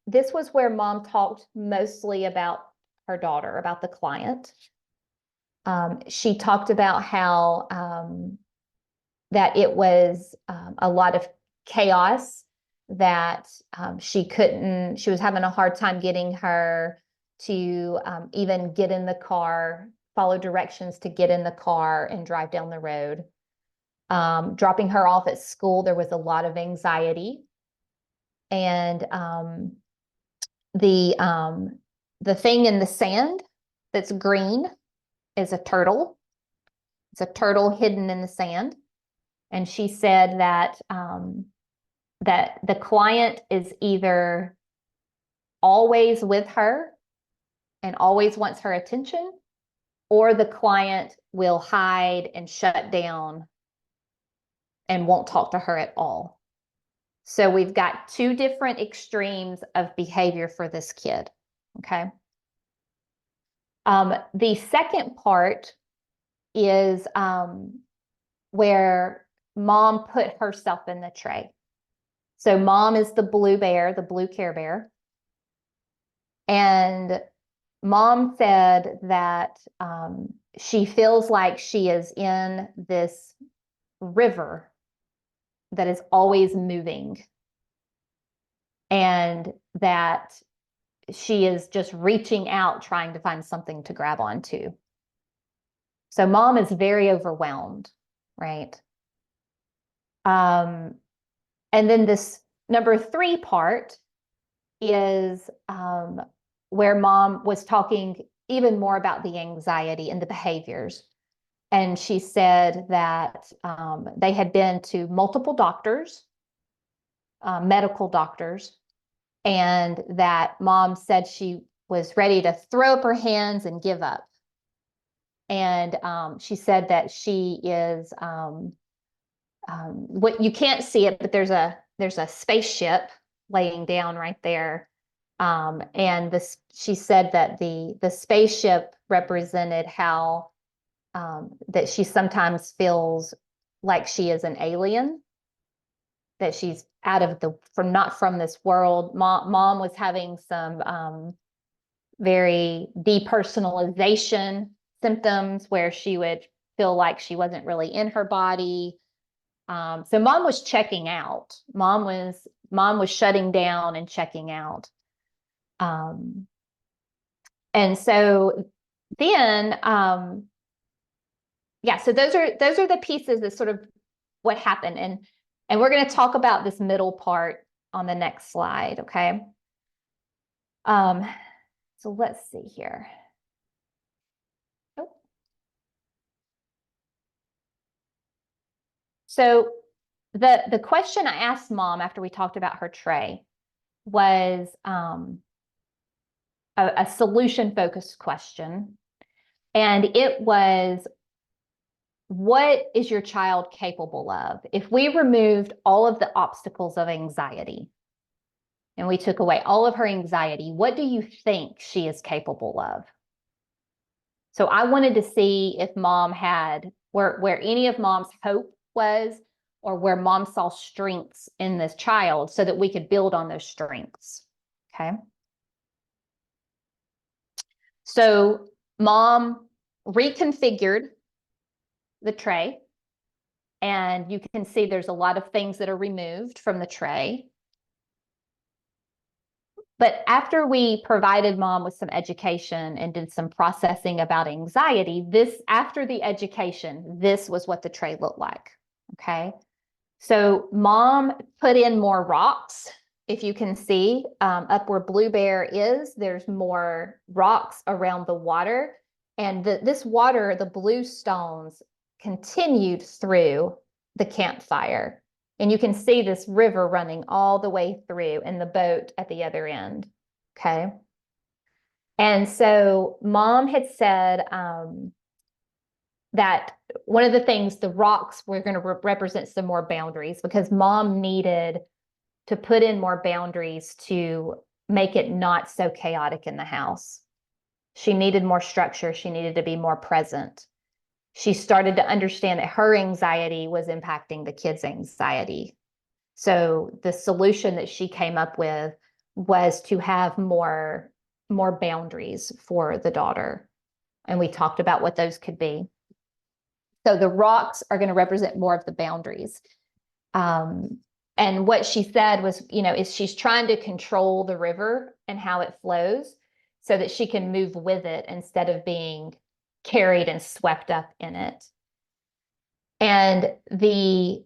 this was where mom talked mostly about her daughter, about the client. She talked about how that it was a lot of chaos, that she was having a hard time getting her to even get in the car, follow directions to get in the car and drive down the road. Dropping her off at school, there was a lot of anxiety. And the thing in the sand that's green is a turtle. It's a turtle hidden in the sand. And she said that that the client is either always with her and always wants her attention, or the client will hide and shut down and won't talk to her at all. So we've got two different extremes of behavior for this kid, okay? The second part is where mom put herself in the tray. So mom is the blue bear, the blue Care Bear. And mom said that she feels like she is in this river that is always moving, and that she is just reaching out, trying to find something to grab onto. So mom is very overwhelmed, right? And then this number 3 part is where mom was talking even more about the anxiety and the behaviors. And she said that they had been to multiple doctors, medical doctors, and that mom said she was ready to throw up her hands and give up. And she said that she is, what you can't see it, but there's a spaceship laying down right there. And she said that the spaceship represented how that she sometimes feels like she is an alien, that she's out of not from this world. Mom was having some very depersonalization symptoms where she would feel like she wasn't really in her body. So mom was checking out. Mom was shutting down and checking out. And so then, yeah, so those are the pieces that sort of what happened. And we're going to talk about this middle part on the next slide, okay? So let's see here. Oh. So the question I asked mom after we talked about her tray was a solution-focused question. And it was, what is your child capable of? If we removed all of the obstacles of anxiety and we took away all of her anxiety, what do you think she is capable of? So I wanted to see if mom had, where any of mom's hope was, or where mom saw strengths in this child so that we could build on those strengths, okay? So mom reconfigured the tray, and you can see there's a lot of things that are removed from the tray. But after we provided mom with some education and did some processing about anxiety, after the education, this was what the tray looked like, okay? So mom put in more rocks. If you can see up where Blue Bear is, there's more rocks around the water. And this water, the blue stones, continued through the campfire. And you can see this river running all the way through and the boat at the other end, okay? And so mom had said that one of the things, the rocks were going to represent some more boundaries, because mom needed to put in more boundaries to make it not so chaotic in the house. She needed more structure. She needed to be more present. She started to understand that her anxiety was impacting the kids' anxiety. So the solution that she came up with was to have more boundaries for the daughter. And we talked about what those could be. So the rocks are going to represent more of the boundaries. And what she said was, is she's trying to control the river and how it flows so that she can move with it instead of being carried and swept up in it. And the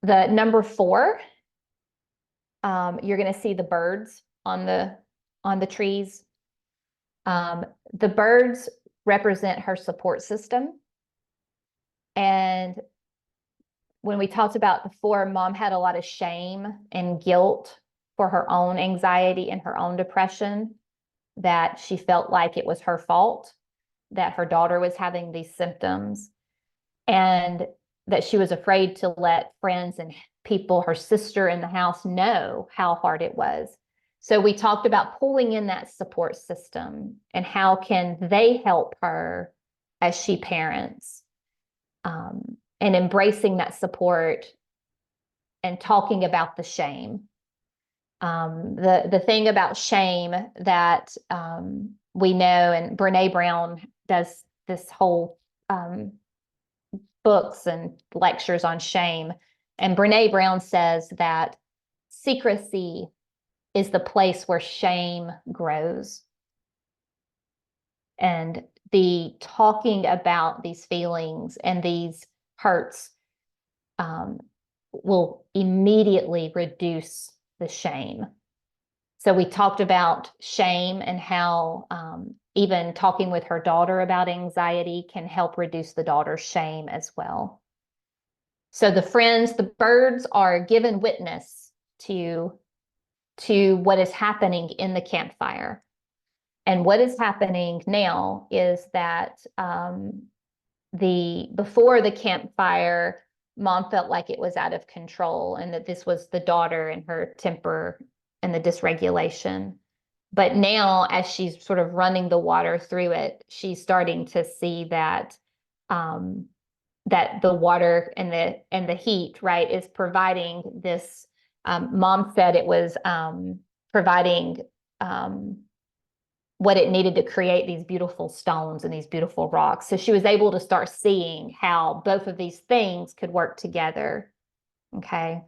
number 4, you're going to see the birds on the trees. The birds represent her support system. And when we talked about before, mom had a lot of shame and guilt for her own anxiety and her own depression. that she felt like it was her fault that her daughter was having these symptoms, and that she was afraid to let friends and people, her sister in the house, know how hard it was. So we talked about pulling in that support system and how can they help her as she parents, and embracing that support and talking about the shame. The thing about shame that we know, and Brene Brown does this whole books and lectures on shame. And Brene Brown says that secrecy is the place where shame grows. And the talking about these feelings and these hurts will immediately reduce the shame. So we talked about shame and how even talking with her daughter about anxiety can help reduce the daughter's shame as well. So the birds are given witness to what is happening in the campfire. And what is happening now is that before the campfire, Mom felt like it was out of control and that this was the daughter and her temper and the dysregulation. But now, as she's sort of running the water through it, she's starting to see that that the water and the heat, right, is providing this. Mom said it was providing what it needed to create these beautiful stones and these beautiful rocks. So she was able to start seeing how both of these things could work together. Okay.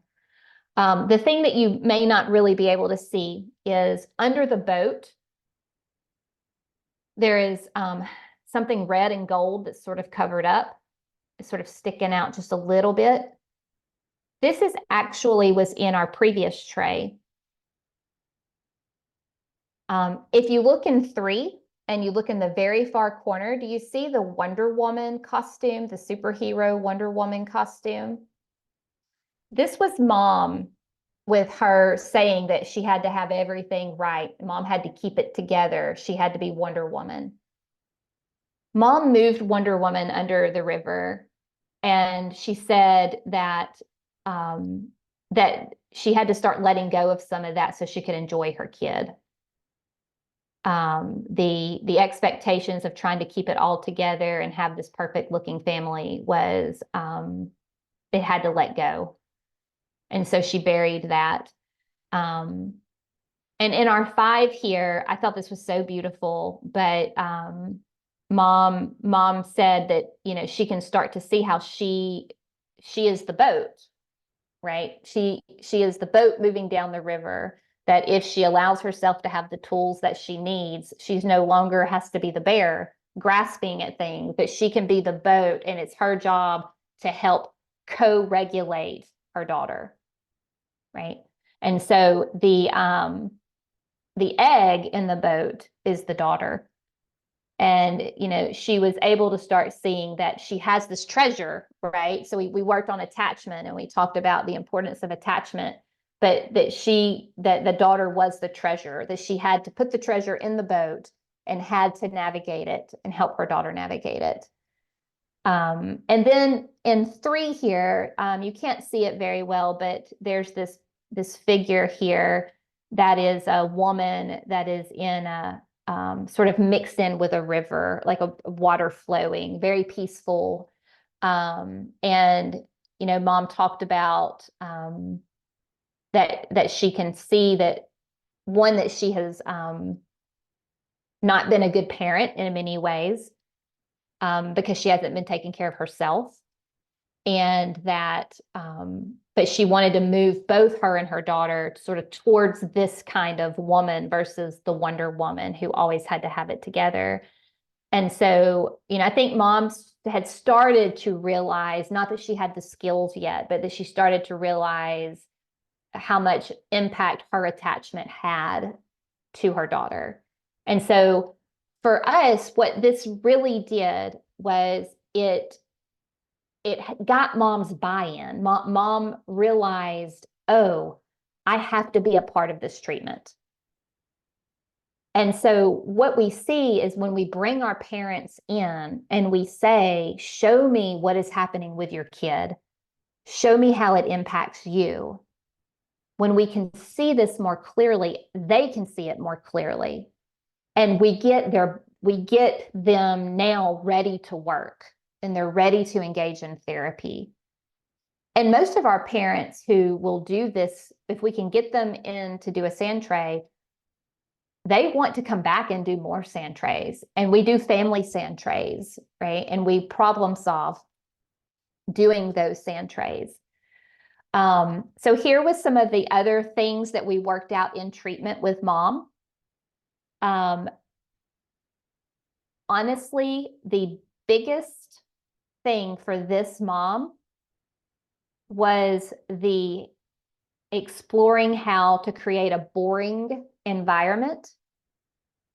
The thing that you may not really be able to see is under the boat, there is something red and gold that's sort of covered up. It's sort of sticking out just a little bit. This is actually was in our previous tray. If you look in 3 and you look in the very far corner, do you see the Wonder Woman costume, the superhero Wonder Woman costume? This was Mom with her saying that she had to have everything right. Mom had to keep it together. She had to be Wonder Woman. Mom moved Wonder Woman under the river, and she said that that she had to start letting go of some of that so she could enjoy her kid. The expectations of trying to keep it all together and have this perfect looking family was, it had to let go. And so she buried that. And in our 5 here, I thought this was so beautiful, but mom said that, you know, she can start to see how she is the boat, right? She is the boat moving down the river, that if she allows herself to have the tools that she needs, she's no longer has to be the bear grasping at things, but she can be the boat, and it's her job to help co-regulate her daughter, right? And so the egg in the boat is the daughter. And, you know, she was able to start seeing that she has this treasure, right? So we worked on attachment, and we talked about the importance of attachment, but that the daughter was the treasure, that she had to put the treasure in the boat and had to navigate it and help her daughter navigate it. And then in 3 here, you can't see it very well, but there's this figure here that is a woman that is in a sort of mixed in with a river, like a water flowing, very peaceful. And, you know, Mom talked about that she can see that, one, that she has not been a good parent in many ways, because she hasn't been taking care of herself, and that but she wanted to move both her and her daughter sort of towards this kind of woman versus the Wonder Woman who always had to have it together. And so, you know, I think Mom had started to realize, not that she had the skills yet, but that she started to realize how much impact her attachment had to her daughter. And so for us, what this really did was it got Mom's buy-in. Mom realized, oh, I have to be a part of this treatment. And so what we see is when we bring our parents in and we say, show me what is happening with your kid, show me how it impacts you. When we can see this more clearly, they can see it more clearly. And we get them now ready to work, and they're ready to engage in therapy. And most of our parents who will do this, if we can get them in to do a Sandtray, they want to come back and do more Sandtrays. And we do family Sandtrays, right? And we problem solve doing those Sandtrays. So here was some of the other things that we worked out in treatment with mom. Honestly, the biggest thing for this mom was the exploring how to create a boring environment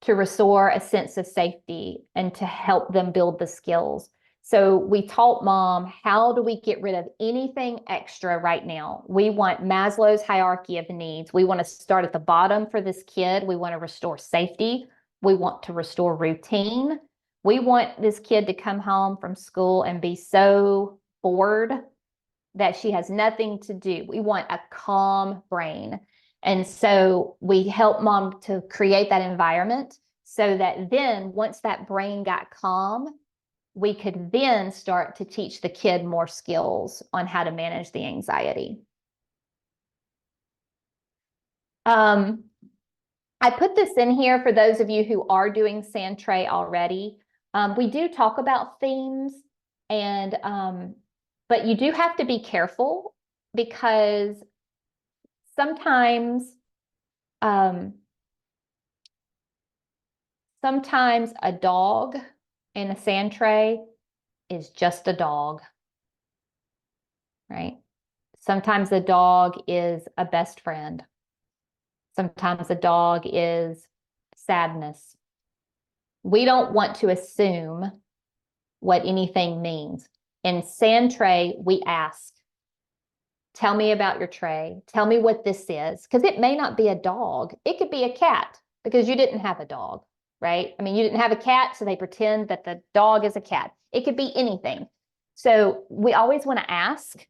to restore a sense of safety and to help them build the skills. So we taught mom, how do we get rid of anything extra right now? We want Maslow's hierarchy of needs. We want to start at the bottom for this kid. We want to restore safety. We want to restore routine. We want this kid to come home from school and be so bored that she has nothing to do. We want a calm brain. And so we help mom to create that environment so that then once that brain got calm, we could then start to teach the kid more skills on how to manage the anxiety. I put this in here for those of you who are doing Sandtray already. We do talk about themes, and but you do have to be careful because sometimes a dog in a Sandtray is just a dog, right? Sometimes a dog is a best friend. Sometimes a dog is sadness. We don't want to assume what anything means. In Sandtray, we ask, tell me about your tray. Tell me what this is, because it may not be a dog. It could be a cat because you didn't have a dog, right? I mean, you didn't have a cat, so they pretend that the dog is a cat. It could be anything. So we always want to ask,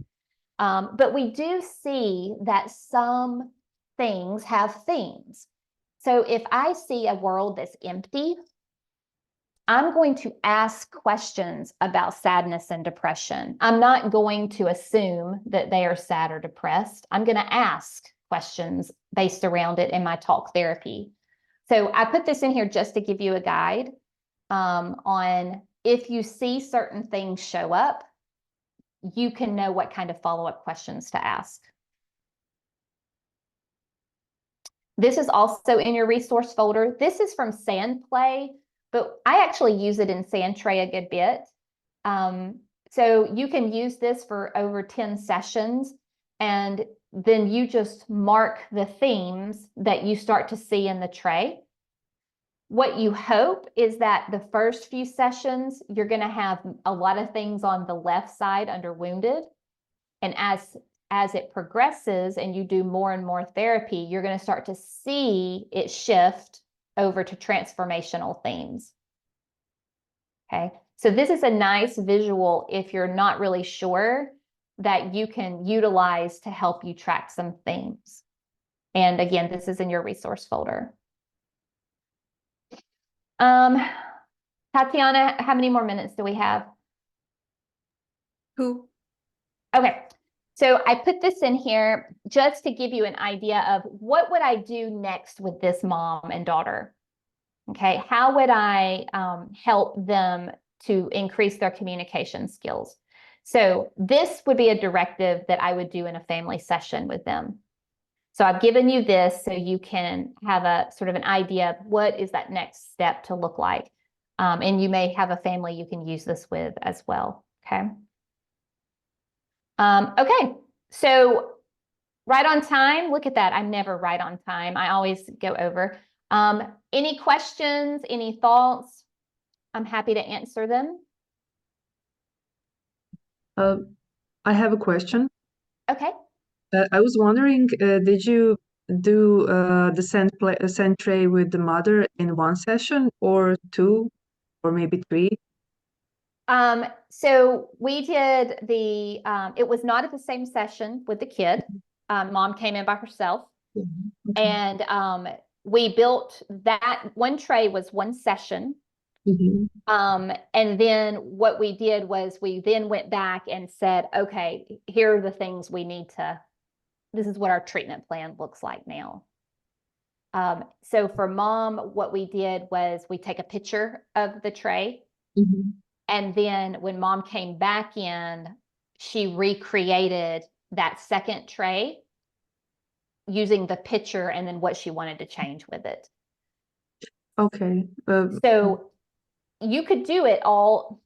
but we do see that some things have themes. So if I see a world that's empty, I'm going to ask questions about sadness and depression. I'm not going to assume that they are sad or depressed. I'm going to ask questions based around it in my talk therapy. So I put this in here just to give you a guide on if you see certain things show up, you can know what kind of follow-up questions to ask. This is also in your resource folder. This is from Sandplay, but I actually use it in Sandtray a good bit. So you can use this for over 10 sessions, and then you just mark the themes that you start to see in the tray. What you hope is that the first few sessions, you're going to have a lot of things on the left side under wounded. And as it progresses and you do more and more therapy, you're going to start to see it shift over to transformational themes. Okay, so this is a nice visual if you're not really sure that you can utilize to help you track some themes. And again, this is in your resource folder. Tatiana, how many more minutes do we have? 2. Okay. So I put this in here just to give you an idea of what would I do next with this mom and daughter. Okay, how would I help them to increase their communication skills? So this would be a directive that I would do in a family session with them. So I've given you this so you can have a sort of an idea of what is that next step to look like. And you may have a family you can use this with as well, okay? Okay, so right on time, look at that. I'm never right on time. I always go over. Any questions, any thoughts? I'm happy to answer them. I have a question. Okay. I was wondering, did you do the Sandtray with the mother in one session or two or maybe three? So we did it was not at the same session with the kid. Mom came in by herself. Okay. And we built that one tray was one session. And then what we did was we then went back and said, okay, here are the things we need this is what our treatment plan looks like now. So for mom, what we did was we take a picture of the tray. And then when mom came back in, she recreated that second tray using the picture and then what she wanted to change with it. Okay. So you could do it all.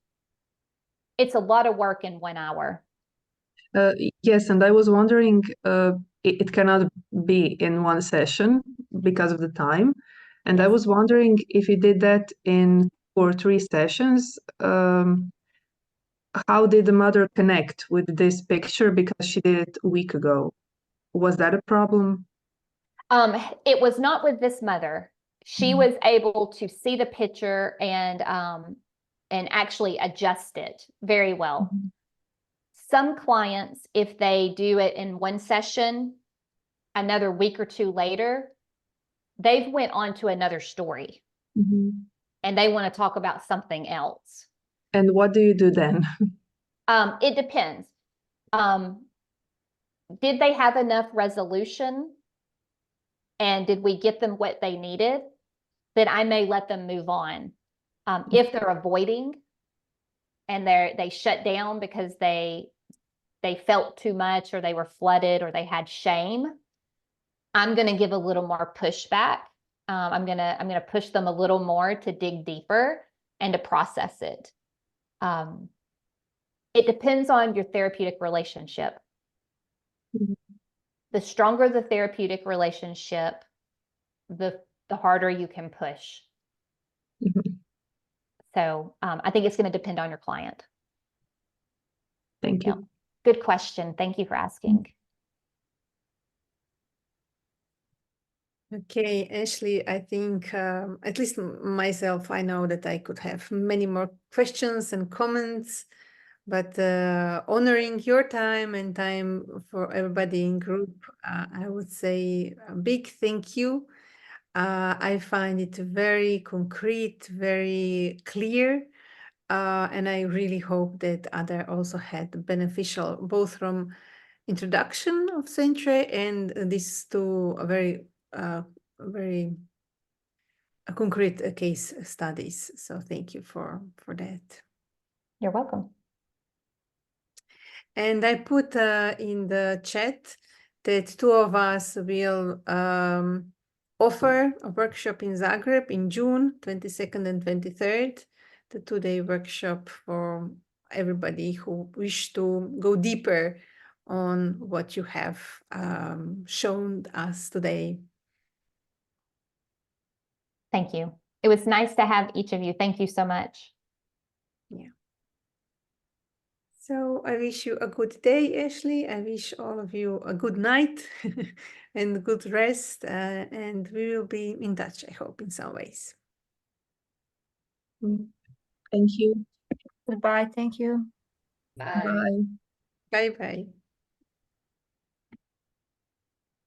It's a lot of work in 1 hour. Yes, and I was wondering, it cannot be in one session because of the time. And I was wondering if you did that in 2 or 3 sessions, how did the mother connect with this picture because she did it a week ago? Was that a problem? It was not with this mother. She was able to see the picture and actually adjust it very well. Some clients, if they do it in one session, another week or 2 later, they've went on to another story and they want to talk about something else. And what do you do then? It depends. Did they have enough resolution? And did we get them what they needed? Then I may let them move on. If they're avoiding and they shut down because they felt too much or they were flooded or they had shame, I'm going to give a little more pushback. I'm gonna push them a little more to dig deeper and to process it. It depends on your therapeutic relationship. The stronger the therapeutic relationship, the harder you can push. So I think it's going to depend on your client. Thank you. Good question. Thank you for asking. Okay, Ashley, I think at least myself, I know that I could have many more questions and comments, but honoring your time and time for everybody in group, I would say a big thank you. I find it very concrete, very clear, and I really hope that others also had beneficial, both from introduction of Sandtray and these two very concrete case studies. So thank you for that. You're welcome. And I put in the chat that 2 of us will offer a workshop in Zagreb in June 22nd and 23rd, the 2-day workshop for everybody who wish to go deeper on what you have shown us today. Thank you. It was nice to have each of you. Thank you so much. Yeah. So I wish you a good day, Ashley. I wish all of you a good night and good rest. And we will be in touch, I hope, in some ways. Thank you. Goodbye. Thank you. Bye. Bye. Bye-bye.